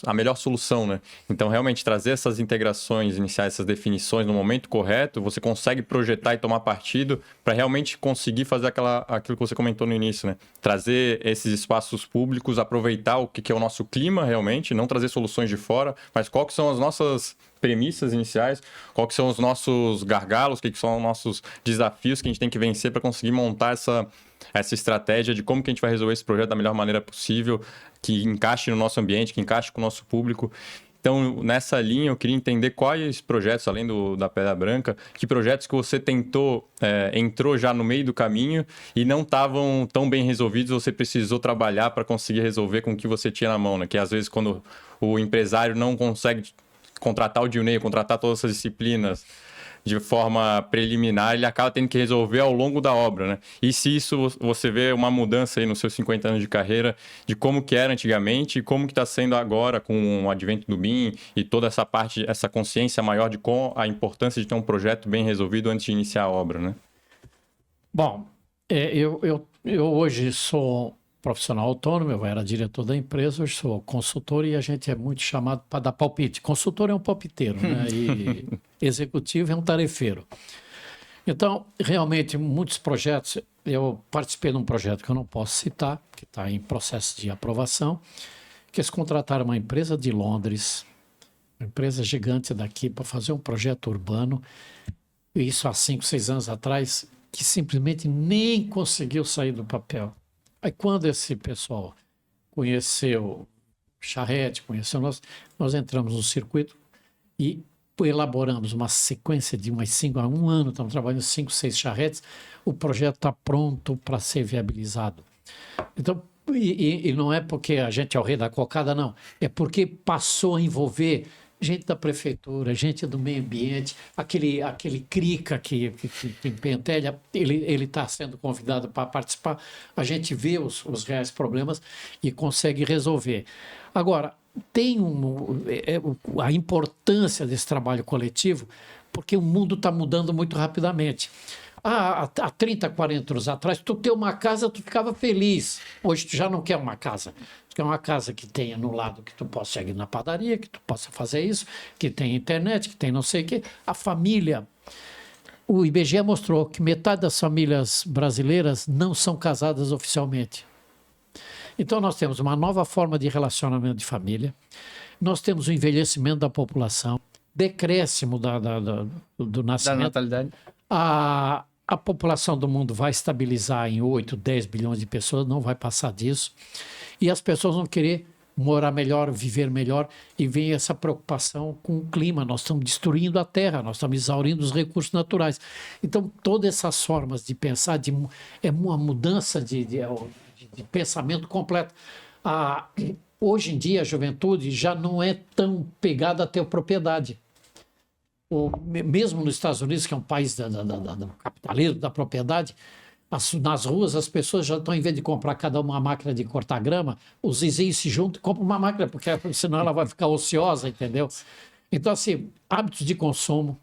a melhor solução, né? Então, realmente, trazer essas integrações iniciais, essas definições no momento correto, você consegue projetar e tomar partido para realmente conseguir fazer aquilo que você comentou no início, né? Trazer esses espaços públicos, aproveitar o que é o nosso clima realmente, não trazer soluções de fora, mas qual que são as nossas premissas iniciais, qual que são os nossos gargalos, o que são os nossos desafios que a gente tem que vencer para conseguir montar essa estratégia de como que a gente vai resolver esse projeto da melhor maneira possível, que encaixe no nosso ambiente, que encaixe com o nosso público. Então, nessa linha, eu queria entender quais projetos, além da Pedra Branca, que projetos que você entrou já no meio do caminho e não estavam tão bem resolvidos, você precisou trabalhar para conseguir resolver com o que você tinha na mão, né? Que às vezes quando o empresário não consegue contratar o Dilney, contratar todas essas disciplinas de forma preliminar, ele acaba tendo que resolver ao longo da obra, né? E se isso você vê uma mudança aí nos seus 50 anos de carreira, de como que era antigamente e como que está sendo agora com o advento do BIM e toda essa parte, essa consciência maior de a importância de ter um projeto bem resolvido antes de iniciar a obra, né? Bom, eu hoje sou profissional autônomo, eu era diretor da empresa, hoje sou consultor e a gente é muito chamado para dar palpite. Consultor é um palpiteiro, né? E executivo é um tarefeiro. Então, realmente, muitos projetos, eu participei de um projeto que eu não posso citar, que está em processo de aprovação, que eles contrataram uma empresa de Londres, uma empresa gigante daqui, para fazer um projeto urbano, isso há 5, 6 anos atrás, que simplesmente nem conseguiu sair do papel. Aí quando esse pessoal conheceu charrete, conheceu nós entramos no circuito e elaboramos uma sequência de umas 5 a 1 ano, estamos trabalhando 5, 6 charretes, o projeto está pronto para ser viabilizado. Então, e não é porque a gente é o rei da cocada, não, é porque passou a envolver gente da prefeitura, gente do meio ambiente, aquele Crica que pentelha, ele está sendo convidado para participar, a gente vê os reais problemas e consegue resolver. Agora, tem a importância desse trabalho coletivo, porque o mundo está mudando muito rapidamente. Há 30, 40 anos atrás, tu ter uma casa, tu ficava feliz. Hoje tu já não quer uma casa. Tu quer uma casa que tenha no lado que tu possa ir na padaria, que tu possa fazer isso, que tenha internet, que tenha não sei o quê. A família... O IBGE mostrou que metade das famílias brasileiras não são casadas oficialmente. Então, nós temos uma nova forma de relacionamento de família, nós temos o envelhecimento da população, decréscimo do nascimento. Da natalidade. A população do mundo vai estabilizar em 8, 10 bilhões de pessoas, não vai passar disso. E as pessoas vão querer morar melhor, viver melhor, e vem essa preocupação com o clima. Nós estamos destruindo a terra, nós estamos exaurindo os recursos naturais. Então, todas essas formas de pensar é uma mudança de pensamento completo. Hoje em dia, a juventude já não é tão pegada a ter propriedade. Mesmo nos Estados Unidos, que é um país do capitalismo, da propriedade, nas ruas as pessoas já estão, em vez de comprar cada uma máquina de cortar grama, os vizinhos se juntam e compram uma máquina, porque senão ela vai ficar ociosa, entendeu? Então, assim, hábitos de consumo,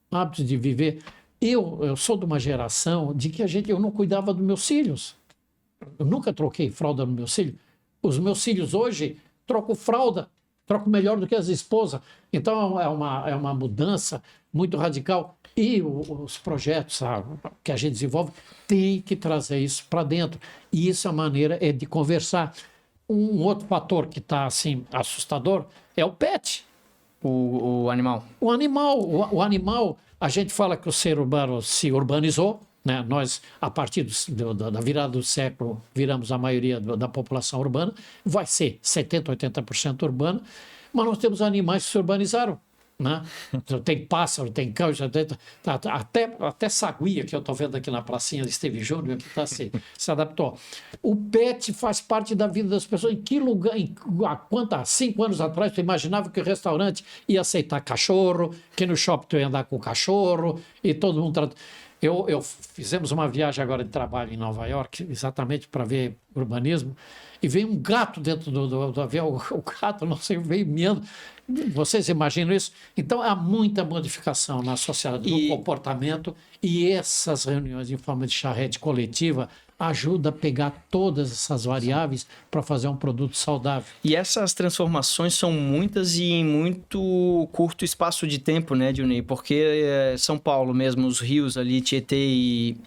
hábitos de viver. Eu sou de uma geração de que eu não cuidava dos meus filhos. Eu nunca troquei fralda nos meus filhos. Os meus filhos hoje trocam fralda, trocam melhor do que as esposas. Então, é uma mudança muito radical. E os projetos que a gente desenvolve tem que trazer isso para dentro. E isso, a maneira é de conversar. Um outro fator que está assim, assustador é o pet. O animal. O animal, a gente fala que o ser humano se urbanizou, né? Nós, a partir da virada do século, viramos a maioria da população urbana, vai ser 70%, 80% urbana, mas nós temos animais que se urbanizaram. Né? Tem pássaro, tem cão, até saguia, que eu estou vendo aqui na pracinha de Esteve Júnior, que se adaptou. O pet faz parte da vida das pessoas. Em que lugar, há 5 anos atrás, tu imaginava que o restaurante ia aceitar cachorro, que no shopping tu ia andar com cachorro, e todo mundo... Eu fizemos uma viagem agora de trabalho em Nova York, exatamente para ver urbanismo, e veio um gato dentro do avião. O gato, não sei, veio miando. Vocês imaginam isso? Então, há muita modificação na sociedade, no comportamento, e essas reuniões em forma de charrete coletiva ajuda a pegar todas essas variáveis para fazer um produto saudável. E essas transformações são muitas e em muito curto espaço de tempo, né, Dionej? Porque São Paulo mesmo, os rios ali, Tietê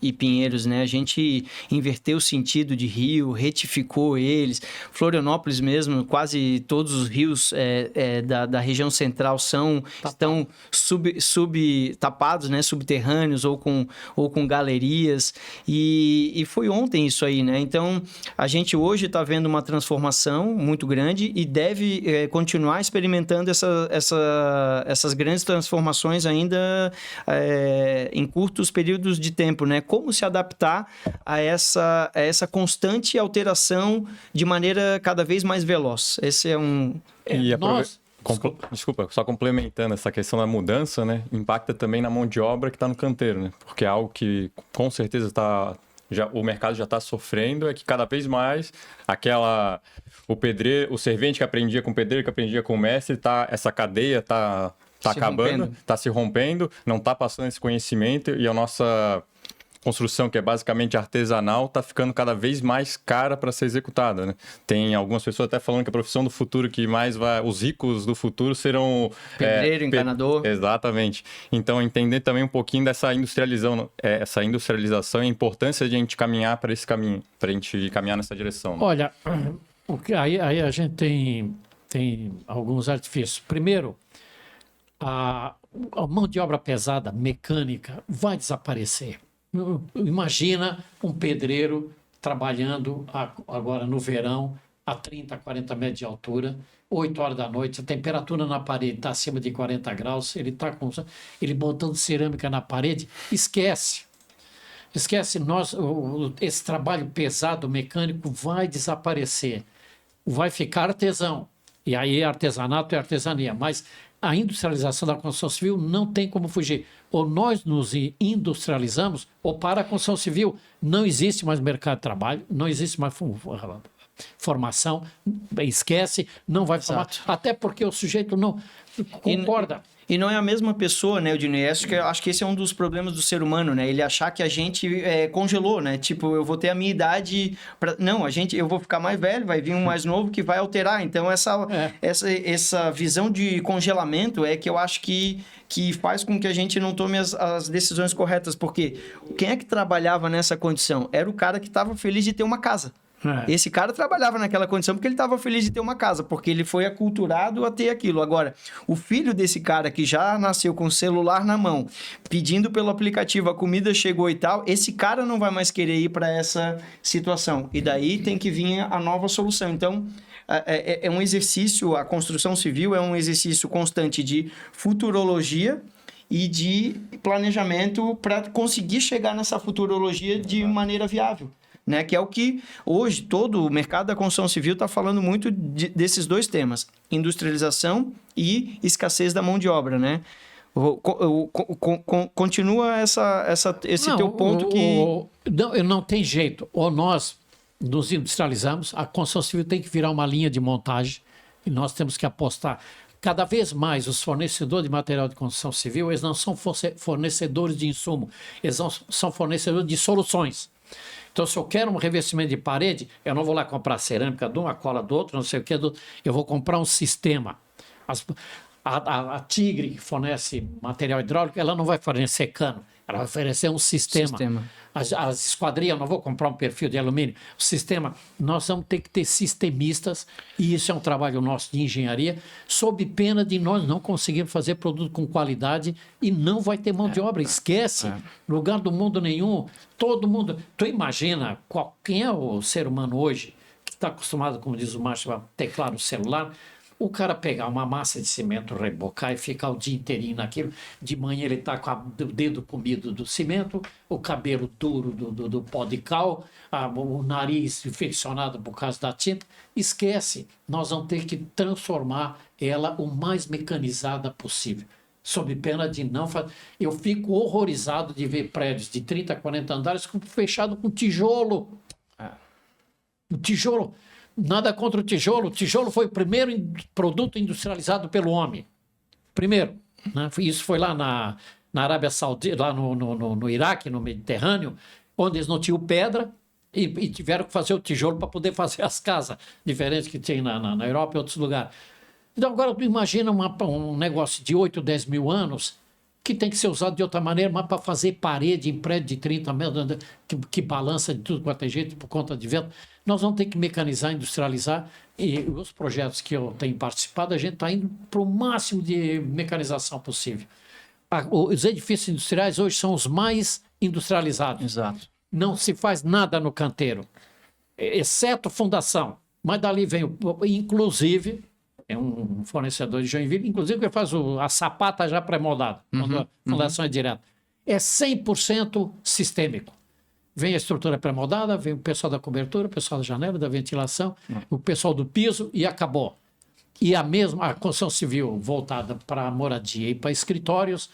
e Pinheiros, né? A gente inverteu o sentido de rio, retificou eles. Florianópolis mesmo, quase todos os rios da região central estão tapados, né, subterrâneos ou com galerias. E foi ontem isso aí, né? Então, a gente hoje está vendo uma transformação muito grande e deve continuar experimentando essas grandes transformações ainda em curtos períodos de tempo, né? Como se adaptar a essa constante alteração de maneira cada vez mais veloz. Esse é um... Desculpa, só complementando essa questão da mudança, né? Impacta também na mão de obra que está no canteiro, né? Porque é algo que com certeza o mercado já está sofrendo, é que cada vez mais o servente que aprendia com o pedreiro, que aprendia com o mestre, essa cadeia está acabando, está se rompendo, não está passando esse conhecimento, e a nossa construção, que é basicamente artesanal, está ficando cada vez mais cara para ser executada, né? Tem algumas pessoas até falando que a profissão do futuro que mais os ricos do futuro serão... Pedreiro, encanador. Exatamente. Então, entender também um pouquinho dessa industrialização e a importância de a gente caminhar para esse caminho, para a gente caminhar nessa direção. Né? Olha, aí a gente tem alguns artifícios. Primeiro, a mão de obra pesada, mecânica, vai desaparecer. Imagina um pedreiro trabalhando agora no verão a 30, 40 metros de altura, 8 horas da noite, a temperatura na parede está acima de 40 graus, ele botando cerâmica na parede, esquece, esse trabalho pesado mecânico vai desaparecer, vai ficar artesão, e aí artesanato é artesania, mas a industrialização da construção civil não tem como fugir. Ou nós nos industrializamos, ou para a construção civil não existe mais mercado de trabalho, não existe mais formação, esquece, não vai formar. Até porque o sujeito não concorda. E não é a mesma pessoa, né, Ednei? Acho que esse é um dos problemas do ser humano, né? Ele achar que a gente congelou, né? Tipo, eu vou ter a minha idade... Não, eu vou ficar mais velho, vai vir um mais novo que vai alterar. Então, essa visão de congelamento é que eu acho que faz com que a gente não tome as decisões corretas. Porque quem é que trabalhava nessa condição? Era o cara que estava feliz de ter uma casa. Esse cara trabalhava naquela condição porque ele estava feliz de ter uma casa, porque ele foi aculturado a ter aquilo. Agora, o filho desse cara que já nasceu com o celular na mão, pedindo pelo aplicativo, a comida chegou e tal, esse cara não vai mais querer ir para essa situação. E daí tem que vir a nova solução. Então, é um exercício, a construção civil é um exercício constante de futurologia e de planejamento para conseguir chegar nessa futurologia de maneira viável. Né, que é o que hoje todo o mercado da construção civil está falando muito desses dois temas, industrialização e escassez da mão de obra, né? Continua esse teu ponto que... Não tem jeito, ou nós nos industrializamos, a construção civil tem que virar uma linha de montagem e nós temos que apostar. Cada vez mais os fornecedores de material de construção civil, eles não são fornecedores de insumo, eles são fornecedores de soluções. Então, se eu quero um revestimento de parede, eu não vou lá comprar cerâmica de uma, cola do outro, não sei o que, eu vou comprar um sistema. A Tigre, que fornece material hidráulico, ela não vai fornecer cano, ela vai oferecer um sistema. As esquadrias, eu não vou comprar um perfil de alumínio. O sistema, nós vamos ter que ter sistemistas, e isso é um trabalho nosso de engenharia, sob pena de nós não conseguirmos fazer produto com qualidade e não vai ter mão de obra. Esquece, lugar do mundo nenhum, todo mundo... Tu imagina quem é o ser humano hoje, que está acostumado, como diz o Márcio, a teclar no celular... O cara pegar uma massa de cimento, rebocar e ficar o dia inteirinho naquilo. De manhã ele está com o dedo comido do cimento, o cabelo duro do pó de cal, o nariz infeccionado por causa da tinta. Esquece, nós vamos ter que transformar ela o mais mecanizada possível. Sob pena de não fazer... Eu fico horrorizado de ver prédios de 30, 40 andares fechado com tijolo. O tijolo... Nada contra o tijolo. O tijolo foi o primeiro produto industrializado pelo homem. Primeiro. Né? Isso foi lá na Arábia Saudita, lá no Iraque, no Mediterrâneo, onde eles não tinham pedra e tiveram que fazer o tijolo para poder fazer as casas, diferentes que tem na Europa e outros lugares. Então, agora, tu imagina um negócio de 8, 10 mil anos que tem que ser usado de outra maneira, mas para fazer parede em prédio de 30 metros, que balança de tudo quanto é jeito por conta de vento. Nós vamos ter que mecanizar, industrializar, e os projetos que eu tenho participado, a gente está indo para o máximo de mecanização possível. Os edifícios industriais hoje são os mais industrializados. Exato. Não se faz nada no canteiro, exceto fundação. Mas dali vem, inclusive... É um fornecedor de Joinville, inclusive que faz a sapata já pré-moldada, quando a fundação é direta. É 100% sistêmico. Vem a estrutura pré-moldada, vem o pessoal da cobertura, o pessoal da janela, da ventilação, o pessoal do piso e acabou. E a construção civil voltada para moradia e para escritórios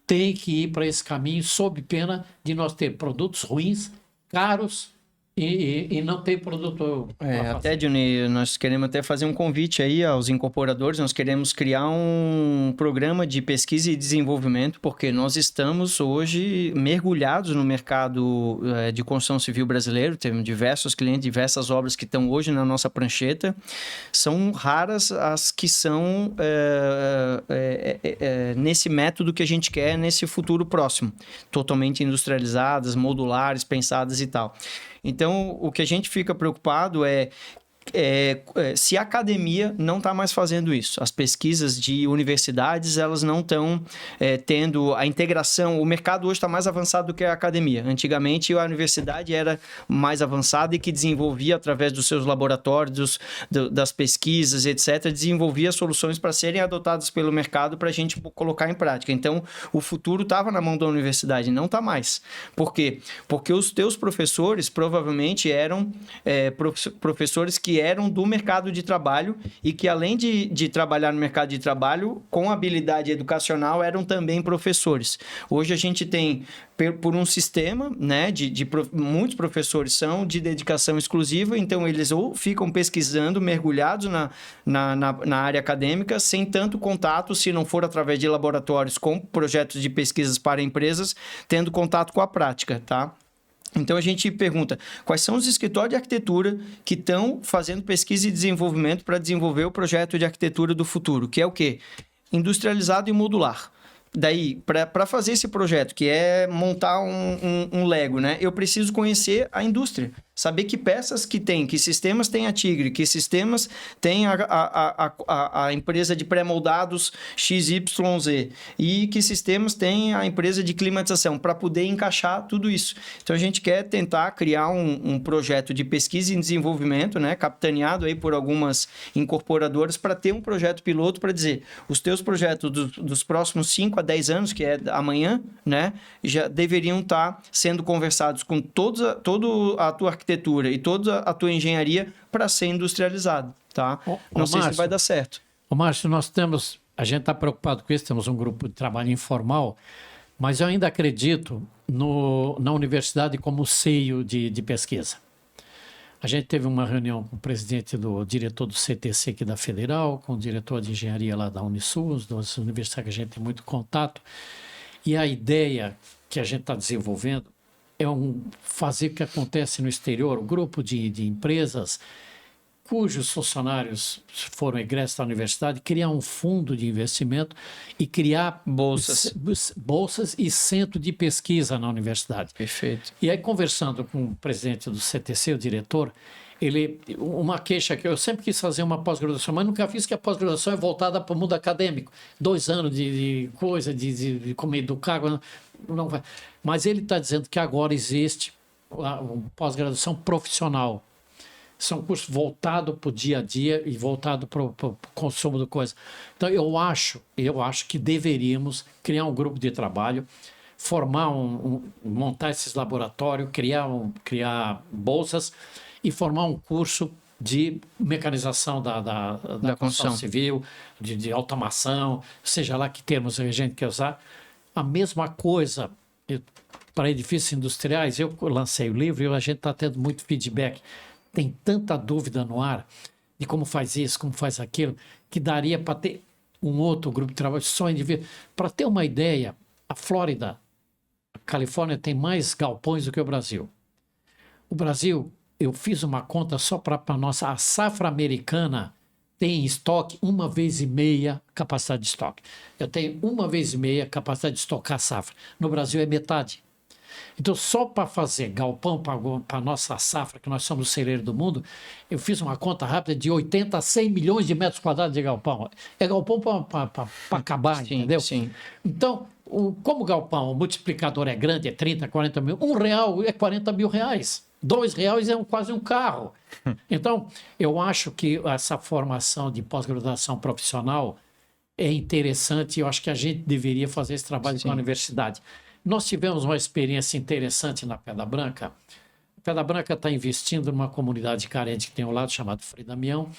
tem que ir para esse caminho sob pena de nós ter produtos ruins, caros, e não tem produto... Até, Ednei, nós queremos até fazer um convite aí aos incorporadores, nós queremos criar um programa de pesquisa e desenvolvimento, porque nós estamos hoje mergulhados no mercado de construção civil brasileiro, temos diversos clientes, diversas obras que estão hoje na nossa prancheta, são raras as que são nesse método que a gente quer nesse futuro próximo, totalmente industrializadas, modulares, pensadas e tal. Então, o que a gente fica preocupado é se a academia não está mais fazendo isso. As pesquisas de universidades, elas não estão tendo a integração. O mercado hoje está mais avançado do que a academia. Antigamente, a universidade era mais avançada e que desenvolvia, através dos seus laboratórios, das pesquisas, etc., desenvolvia soluções para serem adotadas pelo mercado para a gente colocar em prática. Então, o futuro estava na mão da universidade, não está mais. Por quê? Porque os teus professores provavelmente eram professores que vieram do mercado de trabalho e que, além de trabalhar no mercado de trabalho, com habilidade educacional, eram também professores. Hoje a gente tem, por um sistema, né, muitos professores são de dedicação exclusiva, então eles ou ficam pesquisando, mergulhados na área acadêmica, sem tanto contato, se não for através de laboratórios com projetos de pesquisas para empresas, tendo contato com a prática, tá? Então, a gente pergunta, quais são os escritórios de arquitetura que estão fazendo pesquisa e desenvolvimento para desenvolver o projeto de arquitetura do futuro, que é o quê? Industrializado e modular. Daí, para fazer esse projeto, que é montar um Lego, né? Eu preciso conhecer a indústria, saber que peças que tem, que sistemas tem a Tigre, que sistemas tem a empresa de pré-moldados XYZ e que sistemas tem a empresa de climatização, para poder encaixar tudo isso. Então, a gente quer tentar criar um projeto de pesquisa e desenvolvimento, né? Capitaneado aí por algumas incorporadoras, para ter um projeto piloto para dizer, os teus projetos dos próximos 5 a 10 anos, que é amanhã, né? Já deveriam estar sendo conversados com toda a tua arquitetura e toda a tua engenharia para ser industrializado, tá? Não sei se vai dar certo. Márcio, a gente está preocupado com isso, temos um grupo de trabalho informal, mas eu ainda acredito na universidade como seio de pesquisa. A gente teve uma reunião com o diretor do CTC aqui da Federal, com o diretor de engenharia lá da Unisul, as duas universidades que a gente tem muito contato, e a ideia que a gente está desenvolvendo é fazer o que acontece no exterior, um grupo de empresas cujos funcionários foram egressos da universidade, criar um fundo de investimento e criar bolsas e centro de pesquisa na universidade. Perfeito. E aí, conversando com o presidente do CTC, o diretor, uma queixa que eu sempre quis fazer uma pós-graduação, mas nunca fiz, que a pós-graduação é voltada para o mundo acadêmico. 2 anos de coisa, de como educar, não vai. Mas ele está dizendo que agora existe uma pós-graduação profissional. São cursos voltados para o dia a dia e voltados para o consumo de coisa. Então, eu acho que deveríamos criar um grupo de trabalho, formar montar esses laboratórios, criar bolsas e formar um curso de mecanização da construção civil, de automação, seja lá que termos a gente quer usar. A mesma coisa para edifícios industriais. Eu lancei o livro e a gente está tendo muito feedback. Tem tanta dúvida no ar de como faz isso, como faz aquilo, que daria para ter um outro grupo de trabalho só indivíduo. Para ter uma ideia, a Flórida, a Califórnia tem mais galpões do que o Brasil. O Brasil, eu fiz uma conta só para a nossa, a safra americana tem em estoque 1,5 vezes capacidade de estoque. Eu tenho 1,5 vezes capacidade de estocar a safra. No Brasil é metade. Então, só para fazer galpão para a nossa safra, que nós somos o celeiro do mundo, eu fiz uma conta rápida de 80 a 100 milhões de metros quadrados de galpão. É galpão para acabar, sim, entendeu? Sim. Então, como o galpão, o multiplicador é grande, é 30, 40 mil, R$1 é 40 mil reais. R$2 é quase um carro. Então, eu acho que essa formação de pós-graduação profissional é interessante e eu acho que a gente deveria fazer esse trabalho com a universidade. Nós tivemos uma experiência interessante na Pedra Branca. A Pedra Branca está investindo numa comunidade carente que tem ao lado, chamado Frei Damião,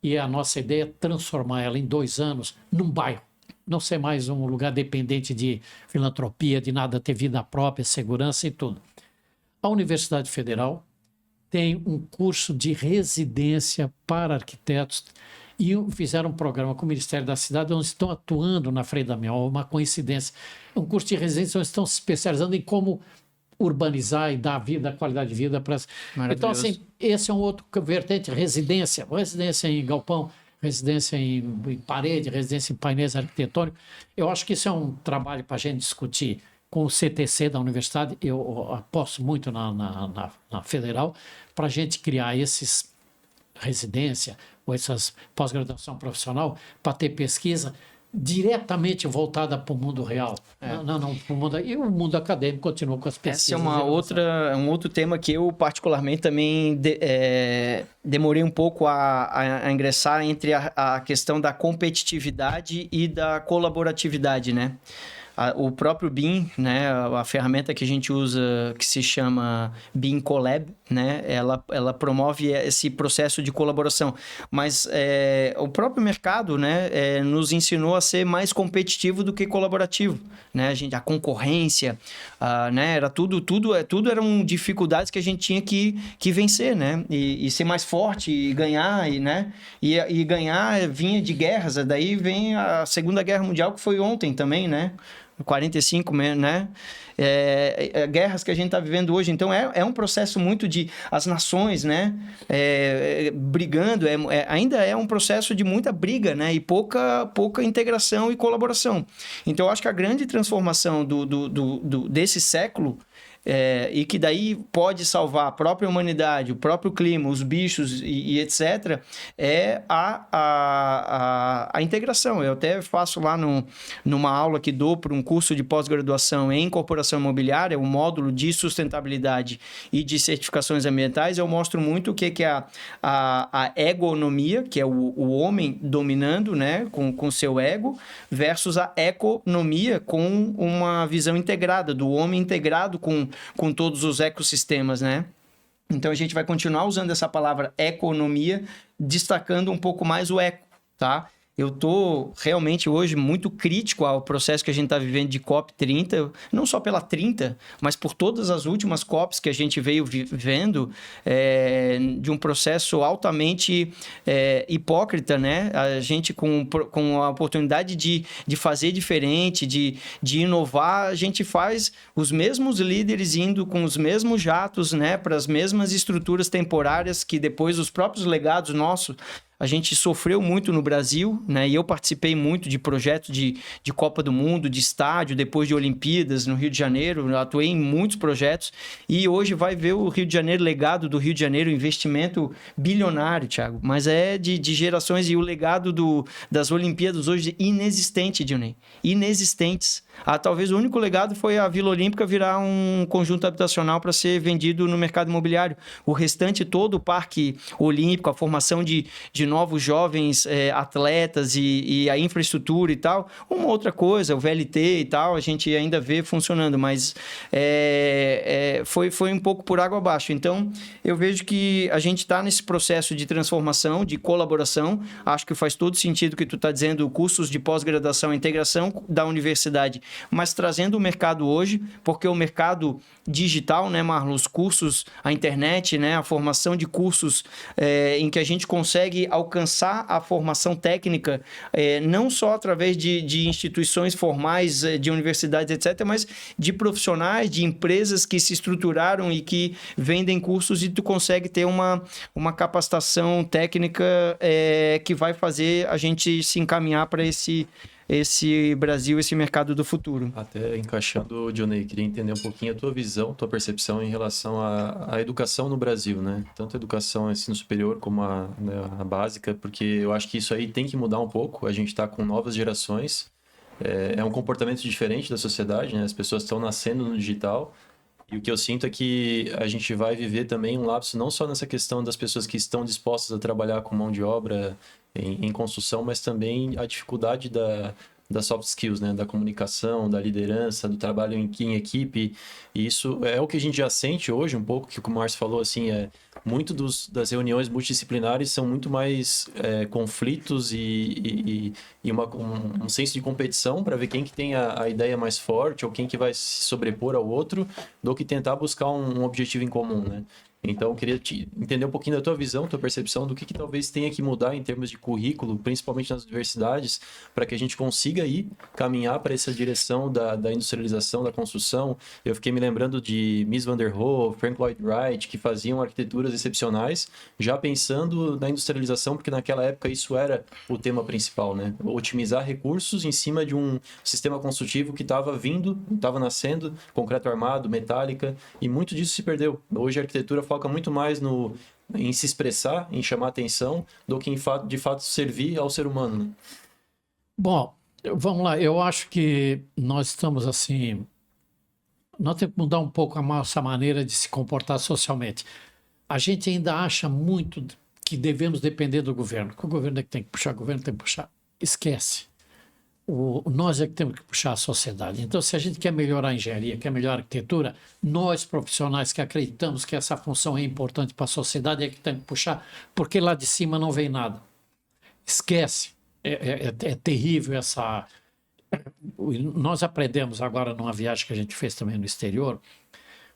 e a nossa ideia é transformar ela em 2 anos num bairro. Não ser mais um lugar dependente de filantropia, de nada, ter vida própria, segurança e tudo. A Universidade Federal tem um curso de residência para arquitetos e fizeram um programa com o Ministério da Cidade, onde estão atuando na Frei Damião, uma coincidência. É um curso de residência onde estão se especializando em como urbanizar e dar vida, qualidade de vida para as... Então, assim, esse é um outro vertente, residência em galpão, residência em parede, residência em painéis arquitetônicos. Eu acho que isso é um trabalho para a gente discutir com o CTC da universidade. Eu aposto muito na Federal para a gente criar esses residência ou essas pós-graduação profissional para ter pesquisa diretamente voltada para o mundo real. Não para o mundo... E o mundo acadêmico continua com as pesquisas. Esse é um outro tema que eu particularmente também demorei um pouco a ingressar entre a questão da competitividade e da colaboratividade, né? O próprio BIM, né, a ferramenta que a gente usa, que se chama BIM Collab, né, ela promove esse processo de colaboração. Mas o próprio mercado, né, nos ensinou a ser mais competitivo do que colaborativo. Né? A concorrência, né, era tudo eram dificuldades que a gente tinha que vencer, né, e ser mais forte e ganhar, né, e ganhar vinha de guerras. Daí vem a Segunda Guerra Mundial, que foi ontem também, né? 45, né? Guerras que a gente está vivendo hoje. Então, é um processo muito de as nações, né? Brigando. Ainda é um processo de muita briga, né? E pouca integração e colaboração. Então, eu acho que a grande transformação desse século, e que daí pode salvar a própria humanidade, o próprio clima, os bichos e etc., é a integração. Eu até faço lá numa aula que dou para um curso de pós-graduação em incorporação imobiliária, um módulo de sustentabilidade e de certificações ambientais. Eu mostro muito o que é a egonomia, que é o homem dominando, né, com seu ego, versus a economia, com uma visão integrada, do homem integrado com todos os ecossistemas, né? Então, a gente vai continuar usando essa palavra economia, destacando um pouco mais o eco, tá? Eu estou realmente hoje muito crítico ao processo que a gente está vivendo de COP30, não só pela 30, mas por todas as últimas COPs que a gente veio vivendo, de um processo altamente hipócrita, né? A gente com a oportunidade de fazer diferente, de inovar, a gente faz os mesmos líderes indo com os mesmos jatos, né? Para as mesmas estruturas temporárias que depois os próprios legados nossos. A gente sofreu muito no Brasil, né? E eu participei muito de projetos de Copa do Mundo, de estádio, depois de Olimpíadas no Rio de Janeiro. Eu atuei em muitos projetos e hoje vai ver o Rio de Janeiro, legado do Rio de Janeiro, investimento bilionário, Thiago. Mas é de gerações, e o legado das Olimpíadas hoje inexistente, Dionei. Inexistentes. Talvez o único legado foi a Vila Olímpica virar um conjunto habitacional para ser vendido no mercado imobiliário. O restante todo, o Parque Olímpico, a formação de novos jovens atletas e a infraestrutura e tal, uma outra coisa, o VLT e tal, a gente ainda vê funcionando, mas foi um pouco por água abaixo. Então, eu vejo que a gente está nesse processo de transformação, de colaboração. Acho que faz todo sentido o que tu está dizendo, cursos de pós-graduação e integração da universidade, mas trazendo o mercado hoje, porque o mercado digital, né, Marlon, os cursos, a internet, né, a formação de cursos em que a gente consegue alcançar a formação técnica, não só através de instituições formais, de universidades, etc., mas de profissionais, de empresas que se estruturaram e que vendem cursos, e tu consegue ter uma capacitação técnica que vai fazer a gente se encaminhar para esse Brasil, esse mercado do futuro. Até encaixando, Dionei, queria entender um pouquinho a tua visão, tua percepção em relação à educação no Brasil, né? Tanto a educação ensino superior como a básica, porque eu acho que isso aí tem que mudar um pouco. A gente está com novas gerações, é um comportamento diferente da sociedade, né? As pessoas estão nascendo no digital, e o que eu sinto é que a gente vai viver também um lapso não só nessa questão das pessoas que estão dispostas a trabalhar com mão de obra em construção, mas também a dificuldade das soft skills, né? Da comunicação, da liderança, do trabalho em equipe. E isso é o que a gente já sente hoje um pouco, que o Márcio falou, assim, muito das reuniões multidisciplinares são muito mais conflitos e um senso de competição para ver quem que tem a ideia mais forte ou quem que vai se sobrepor ao outro, do que tentar buscar um objetivo em comum, né? Então, eu queria entender um pouquinho da tua visão, tua percepção do que talvez tenha que mudar em termos de currículo, principalmente nas universidades, para que a gente consiga aí caminhar para essa direção da industrialização, da construção. Eu fiquei me lembrando de Mies van der Rohe, Frank Lloyd Wright, que faziam arquiteturas excepcionais, já pensando na industrialização, porque naquela época isso era o tema principal, né? Otimizar recursos em cima de um sistema construtivo que estava nascendo, concreto armado, metálica, e muito disso se perdeu. Hoje a arquitetura foca muito mais em se expressar, em chamar atenção, do que de fato servir ao ser humano, né? Bom, vamos lá. Eu acho que nós estamos assim... Nós temos que mudar um pouco a nossa maneira de se comportar socialmente. A gente ainda acha muito que devemos depender do governo. Que o governo é que tem que puxar, o governo tem que puxar. Esquece. nós é que temos que puxar a sociedade. Então, se a gente quer melhorar a engenharia, quer melhorar a arquitetura, nós profissionais que acreditamos que essa função é importante para a sociedade é que temos que puxar, porque lá de cima não vem nada. Esquece. É terrível essa... Nós aprendemos agora numa viagem que a gente fez também no exterior,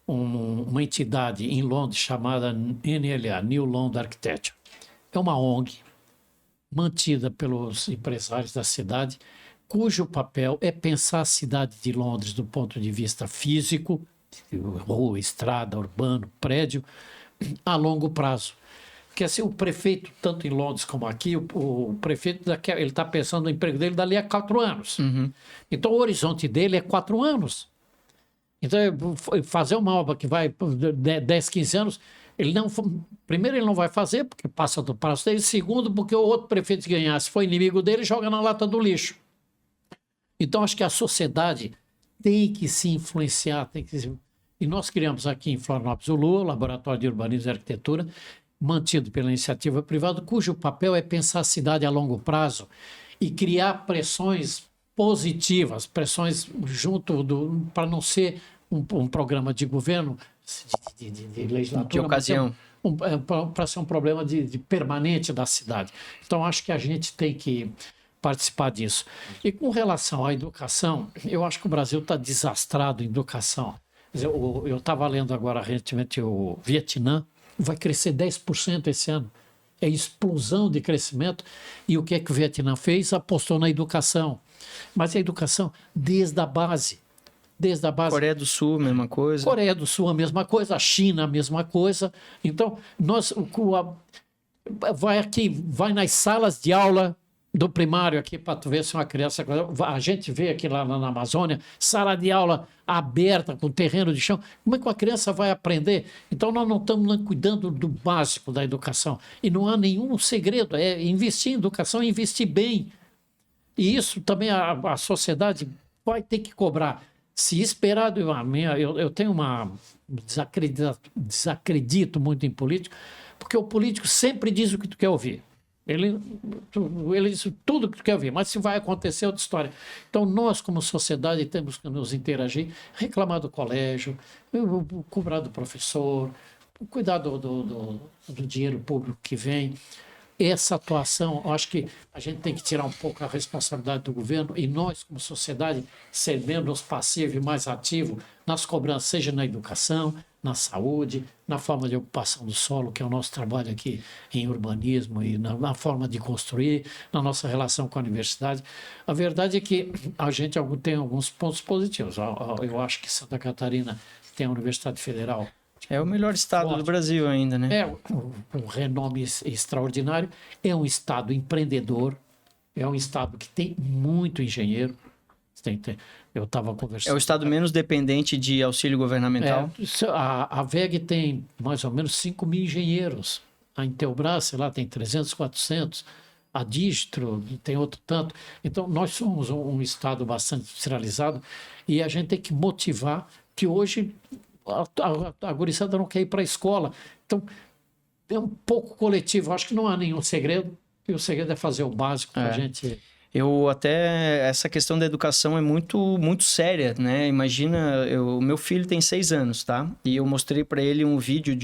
uma entidade em Londres chamada NLA, New London Architecture. É uma ONG mantida pelos empresários da cidade, cujo papel é pensar a cidade de Londres do ponto de vista físico, rua, estrada, urbano, prédio, a longo prazo. Porque assim, o prefeito, tanto em Londres como aqui, o prefeito ele está pensando no emprego dele dali a 4 anos. Uhum. Então, o horizonte dele é 4 anos. Então, fazer uma obra que vai 10, 15 anos, primeiro, ele não vai fazer, porque passa do prazo dele. Segundo, porque o outro prefeito que ganhasse foi inimigo dele, joga na lata do lixo. Então, acho que a sociedade tem que se influenciar. E nós criamos aqui em Florianópolis o LUA, Laboratório de Urbanismo e Arquitetura, mantido pela iniciativa privada, cujo papel é pensar a cidade a longo prazo e criar pressões positivas, pressões para não ser um programa de governo, de legislatura. De ocasião. Para ser um problema de permanente da cidade. Então, acho que a gente tem que participar disso. E com relação à educação, eu acho que o Brasil está desastrado em educação. Eu estava lendo agora recentemente o Vietnã, vai crescer 10% esse ano. É explosão de crescimento. E o que é que o Vietnã fez? Apostou na educação. Mas a educação desde a base. Desde a base. Coreia do Sul, mesma coisa. Coreia do Sul, a mesma coisa. A China, a mesma coisa. Então, vai nas salas de aula do primário aqui para tu ver se uma criança... A gente vê aqui lá na Amazônia, sala de aula aberta, com terreno de chão. Como é que uma criança vai aprender? Então, nós não estamos cuidando do básico da educação. E não há nenhum segredo. É investir em educação, investir bem. E isso também a sociedade vai ter que cobrar. Se esperar... Eu tenho desacredito muito em político, porque o político sempre diz o que tu quer ouvir. Ele diz tudo o que tu quer ouvir, mas se vai acontecer é outra história. Então, nós, como sociedade, temos que nos interagir, reclamar do colégio, cobrar do professor, cuidar do dinheiro público que vem. Essa atuação, eu acho que a gente tem que tirar um pouco a responsabilidade do governo e nós, como sociedade, ser menos passivo e mais ativo nas cobranças, seja na educação, na saúde, na forma de ocupação do solo, que é o nosso trabalho aqui em urbanismo e na forma de construir, na nossa relação com a universidade. A verdade é que a gente tem alguns pontos positivos. Eu acho que Santa Catarina tem a Universidade Federal. É o melhor estado do Brasil ainda, né? É um renome extraordinário. É um estado empreendedor. É um estado que tem muito engenheiro. Eu estava conversando... É o estado menos dependente de auxílio governamental. A VEG tem mais ou menos 5 mil engenheiros. A Intelbras, sei lá, tem 300, 400. A Distro tem outro tanto. Então, nós somos um estado bastante industrializado e a gente tem que motivar que hoje... A gurizada não quer ir para a escola. Então, é um pouco coletivo. Acho que não há nenhum segredo. E o segredo é fazer o básico para a gente... Essa questão da educação é muito, muito séria, né? Imagina, o meu filho tem 6 anos, tá? E eu mostrei para ele um vídeo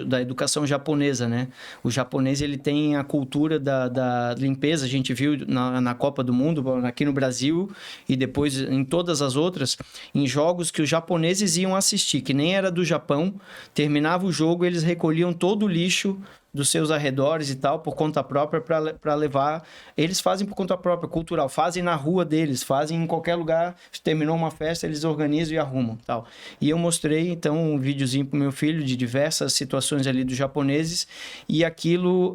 da educação japonesa, né? O japonês, ele tem a cultura da limpeza. A gente viu na Copa do Mundo, aqui no Brasil, e depois em todas as outras, em jogos que os japoneses iam assistir, que nem era do Japão. Terminava o jogo, eles recolhiam todo o lixo dos seus arredores e tal, por conta própria, para levar... Eles fazem por conta própria, cultural. Fazem na rua deles, fazem em qualquer lugar. Terminou uma festa, eles organizam e arrumam, tal. E eu mostrei, então, um videozinho pro meu filho de diversas situações ali dos japoneses, e aquilo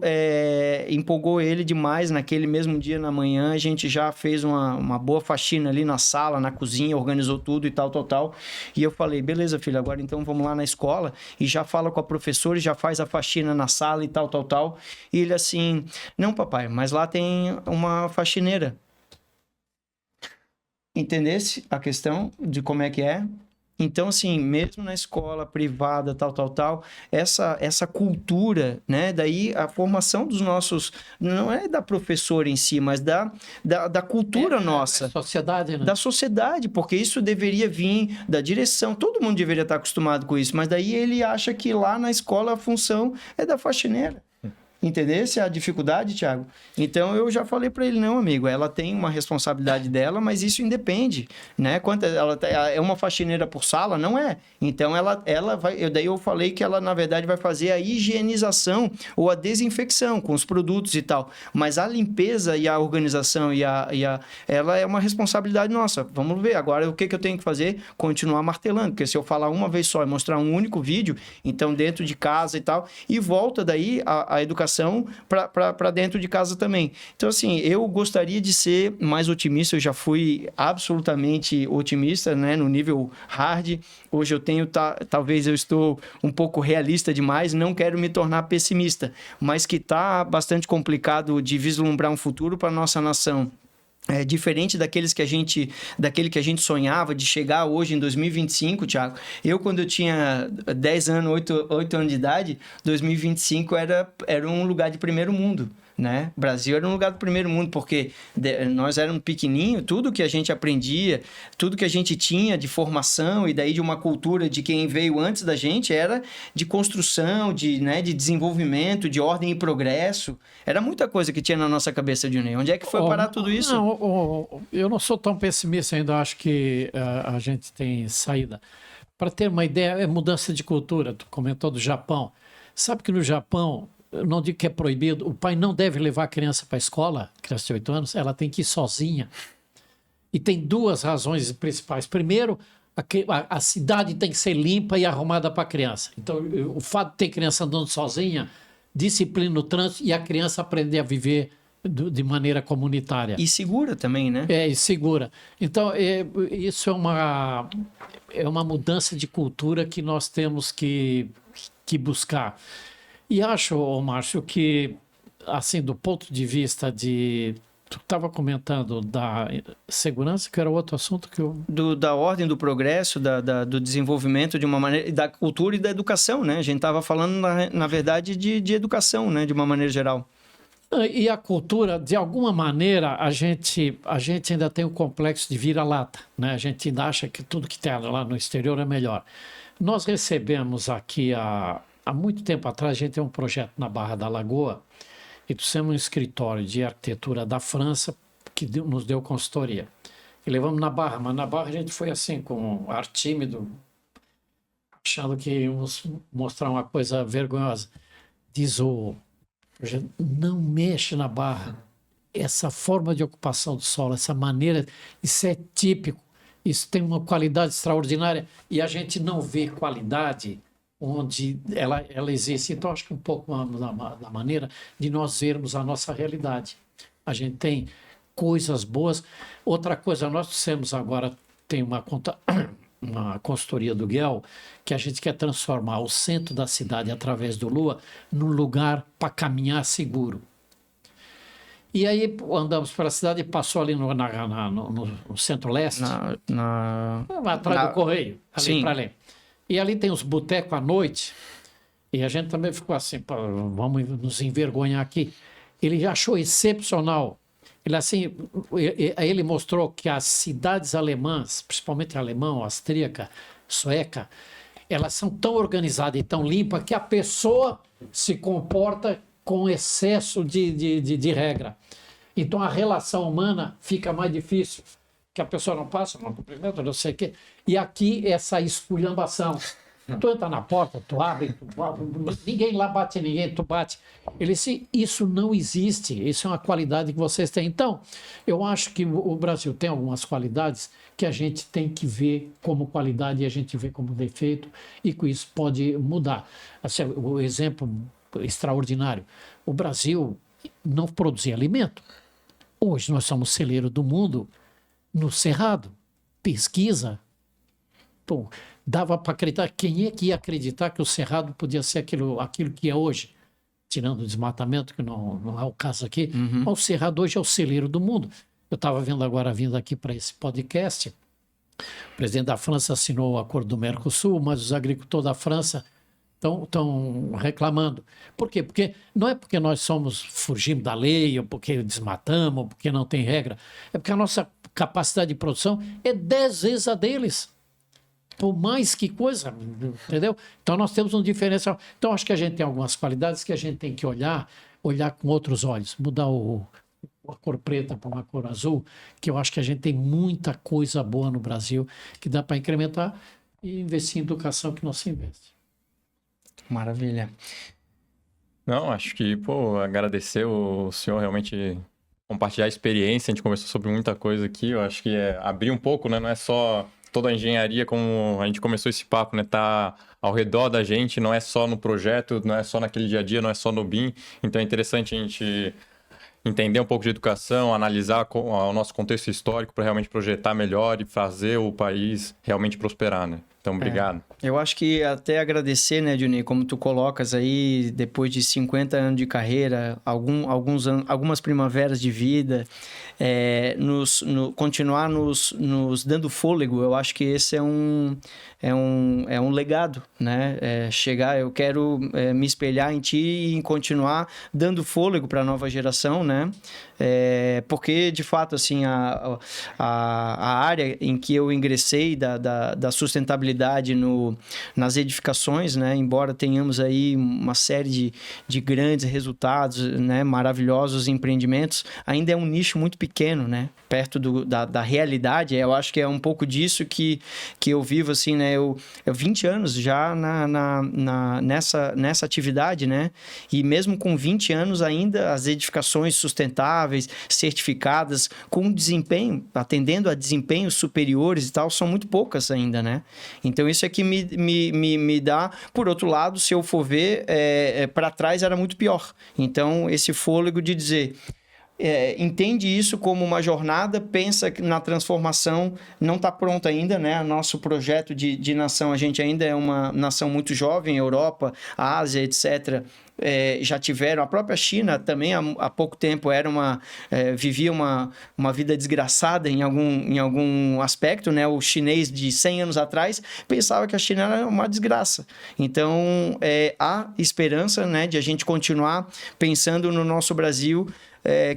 empolgou ele demais. Naquele mesmo dia, na manhã, a gente já fez uma boa faxina ali na sala, na cozinha, organizou tudo e tal. E eu falei, beleza, filho, agora então vamos lá na escola e já fala com a professora e já faz a faxina na sala e tal. E ele assim, não, papai, mas lá tem uma faxineira. Entendesse a questão de como é que é? Então, assim, mesmo na escola privada, tal, essa cultura, né? Daí a formação dos nossos, não é da professora em si, mas da cultura nossa. Sociedade, né? Da sociedade, porque isso deveria vir da direção, todo mundo deveria estar acostumado com isso, mas daí ele acha que lá na escola a função é da faxineira. Entendeu? Essa é a dificuldade, Thiago. Então, eu já falei para ele, não, amigo, ela tem uma responsabilidade dela, mas isso independe, né? Quanto ela é uma faxineira por sala? Não é. Então, ela vai... Daí eu falei que ela, na verdade, vai fazer a higienização ou a desinfecção com os produtos e tal. Mas a limpeza e a organização ela é uma responsabilidade nossa. Vamos ver. Agora, o que eu tenho que fazer? Continuar martelando. Porque se eu falar uma vez só e mostrar um único vídeo, então, dentro de casa e tal, e volta daí a educação para dentro de casa também. Então, assim, eu gostaria de ser mais otimista, eu já fui absolutamente otimista, né, no nível hard. Hoje eu tenho, talvez eu estou um pouco realista demais, não quero me tornar pessimista, mas que está bastante complicado de vislumbrar um futuro para a nossa nação. É diferente daquele que a gente sonhava de chegar hoje em 2025, Thiago. Eu, quando eu tinha 10 anos, 8 anos de idade, 2025 era um lugar de primeiro mundo, né? O Brasil era um lugar do primeiro mundo, porque nós éramos pequenininhos, tudo que a gente aprendia, tudo que a gente tinha de formação e daí de uma cultura de quem veio antes da gente era de construção, de desenvolvimento, de ordem e progresso. Era muita coisa que tinha na nossa cabeça, Dionei. Onde é que foi parar tudo isso? Não, eu não sou tão pessimista ainda, acho que a gente tem saída. Para ter uma ideia, é mudança de cultura. Tu comentou do Japão. Sabe que no Japão, eu não digo que é proibido, o pai não deve levar a criança para a escola, criança de 8 anos, ela tem que ir sozinha. E tem duas razões principais. Primeiro, a cidade tem que ser limpa e arrumada para a criança. Então, o fato de ter criança andando sozinha disciplina o trânsito e a criança aprender a viver de maneira comunitária. E segura também, né? E segura. Então, isso é uma mudança de cultura que nós temos que buscar. E acho, Márcio, que, assim, do ponto de vista de... Tu estava comentando da segurança, que era outro assunto que eu... Da ordem, do progresso, do desenvolvimento de uma maneira... Da cultura e da educação, né? A gente estava falando, na verdade, de educação, né? De uma maneira geral. E a cultura, de alguma maneira, a gente ainda tem o complexo de vira-lata, né? A gente ainda acha que tudo que tem lá no exterior é melhor. Nós recebemos aqui, há muito tempo atrás, a gente tem um projeto na Barra da Lagoa, e trouxemos um escritório de arquitetura da França que nos deu consultoria. E levamos na Barra, mas na Barra a gente foi assim, com ar tímido, achando que íamos mostrar uma coisa vergonhosa. Diz não mexe na Barra. Essa forma de ocupação do solo, essa maneira, isso é típico, isso tem uma qualidade extraordinária e a gente não vê qualidade onde ela existe. Então, acho que um pouco da maneira de nós vermos a nossa realidade. A gente tem coisas boas. Outra coisa, nós temos agora, tem uma consultoria do Guel, que a gente quer transformar o centro da cidade, através do Lua, num lugar para caminhar seguro. E aí andamos pela cidade e passou ali no centro-leste, atrás do Correio, ali para ali. E ali tem os botecos à noite, e a gente também ficou assim, vamos nos envergonhar aqui. Ele achou excepcional. Ele mostrou que as cidades alemãs, principalmente a alemã, austríaca, sueca, elas são tão organizadas e tão limpas que a pessoa se comporta com excesso de regra. Então a relação humana fica mais difícil, que a pessoa não passa, não cumprimenta, não sei o quê. E aqui essa esculhambação. Tu entra na porta, tu abre, ninguém lá bate ninguém, tu bate. Ele disse, isso não existe, isso é uma qualidade que vocês têm. Então, eu acho que o Brasil tem algumas qualidades que a gente tem que ver como qualidade e a gente vê como defeito, e com isso pode mudar. Assim, o exemplo extraordinário, o Brasil não produzia alimento. Hoje nós somos celeiro do mundo no Cerrado. Pesquisa. Pô, dava para acreditar, quem é que ia acreditar que o Cerrado podia ser aquilo que é hoje? Tirando o desmatamento, que não é o caso aqui, mas o Cerrado hoje é o celeiro do mundo. Eu estava vendo agora, vindo aqui para esse podcast, O presidente da França assinou o acordo do Mercosul, mas os agricultores da França estão reclamando. Por quê? Porque não é porque nós fugimos da lei, ou porque desmatamos, ou porque não tem regra. É porque a nossa capacidade de produção é 10 vezes a deles. Por mais que coisa, entendeu? Então nós temos um diferencial. Então acho que a gente tem algumas qualidades que a gente tem que olhar com outros olhos, mudar a cor preta para uma cor azul, que eu acho que a gente tem muita coisa boa no Brasil que dá para incrementar e investir em educação que não se investe. Maravilha. Não, acho que, agradecer o senhor realmente compartilhar a experiência. A gente conversou sobre muita coisa aqui. Eu acho que é abrir um pouco, né? Não é só toda a engenharia, como a gente começou esse papo, né? Tá ao redor da gente, não é só no projeto, não é só naquele dia a dia, não é só no BIM. Então é interessante a gente entender um pouco de educação, analisar o nosso contexto histórico para realmente projetar melhor e fazer o país realmente prosperar, né? Então, obrigado. Eu acho que até agradecer, né, Johnny, como tu colocas aí, depois de 50 anos de carreira, algumas primaveras de vida, continuar nos dando fôlego. Eu acho que esse é um legado, né? Eu quero me espelhar em ti e continuar dando fôlego para a nova geração, né? Porque, de fato, assim, a área em que eu ingressei da sustentabilidade nas edificações, né? Embora tenhamos aí uma série de grandes resultados, né? Maravilhosos empreendimentos, ainda é um nicho muito pequeno, né? Perto da realidade. Eu acho que é um pouco disso que eu vivo, assim, né? Eu 20 anos já nessa atividade, né? E mesmo com 20 anos ainda as edificações sustentáveis, certificadas, com desempenho, atendendo a desempenhos superiores e tal, são muito poucas ainda, né? Então isso é que me dá... Por outro lado, se eu for ver, para trás era muito pior. Então esse fôlego de dizer... entende isso como uma jornada, pensa que na transformação não está pronta ainda, né? Nosso projeto de nação, a gente ainda é uma nação muito jovem, Europa, Ásia, etc., já tiveram, a própria China também há pouco tempo vivia uma vida desgraçada em algum aspecto, né? O chinês de 100 anos atrás pensava que a China era uma desgraça. Então, há esperança, né, de a gente continuar pensando no nosso Brasil,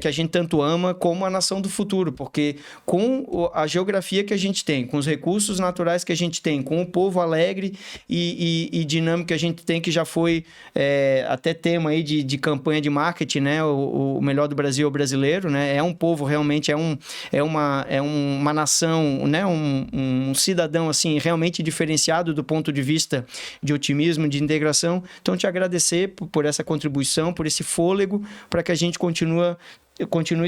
que a gente tanto ama, como a nação do futuro, porque com a geografia que a gente tem, com os recursos naturais que a gente tem, com o povo alegre e dinâmico que a gente tem, que já foi até tema aí de campanha de marketing, né? O melhor do Brasil é o brasileiro, né? É um povo realmente, é uma nação, né? Um cidadão assim realmente diferenciado do ponto de vista de otimismo, de integração. Então, te agradecer por essa contribuição, por esse fôlego, para que a gente continue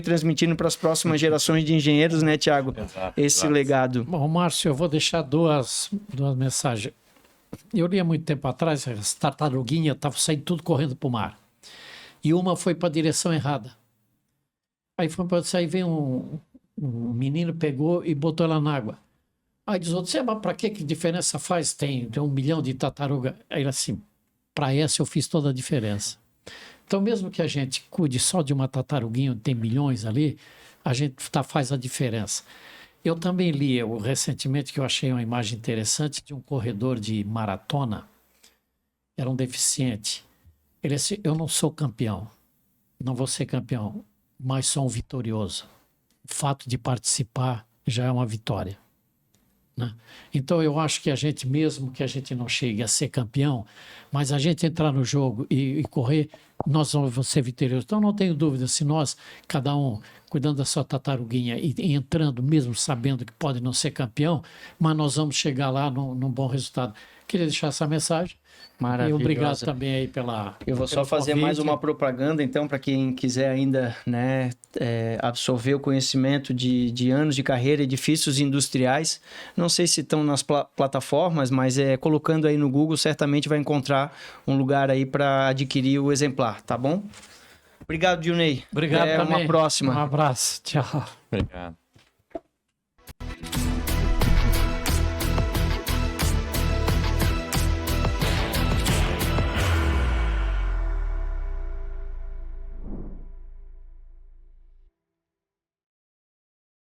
transmitindo para as próximas gerações de engenheiros, né, Tiago? Exato. Legado. Bom, Márcio, eu vou deixar duas mensagens. Eu li há muito tempo atrás, as tartaruguinhas estavam saindo tudo correndo para o mar. E uma foi para a direção errada. Aí veio um menino, pegou e botou ela na água. Aí diz outro, mas para que diferença faz? Tem 1 milhão de tartaruga. Aí ele assim, para essa eu fiz toda a diferença. Então, mesmo que a gente cuide só de uma tartaruguinha, tem milhões ali, a gente faz a diferença. Eu também li recentemente, que eu achei uma imagem interessante, de um corredor de maratona. Era um deficiente. Ele disse, eu não sou campeão, não vou ser campeão, mas sou um vitorioso. O fato de participar já é uma vitória, né? Então, eu acho que a gente, mesmo que a gente não chegue a ser campeão, mas a gente entrar no jogo e correr, nós vamos ser vitoriosos. Então, não tenho dúvida, se nós, cada um, cuidando da sua tartaruguinha e entrando, mesmo sabendo que pode não ser campeão, mas nós vamos chegar lá num bom resultado. Queria deixar essa mensagem. Maravilhosa. E obrigado também aí Eu vou só fazer mais uma propaganda, então, para quem quiser ainda, né, absorver o conhecimento de anos de carreira, edifícios industriais. Não sei se estão nas plataformas, mas colocando aí no Google, certamente vai encontrar um lugar aí para adquirir o exemplar, tá bom? Obrigado, Dionei. Obrigado também. Uma próxima. Um abraço. Tchau. Obrigado.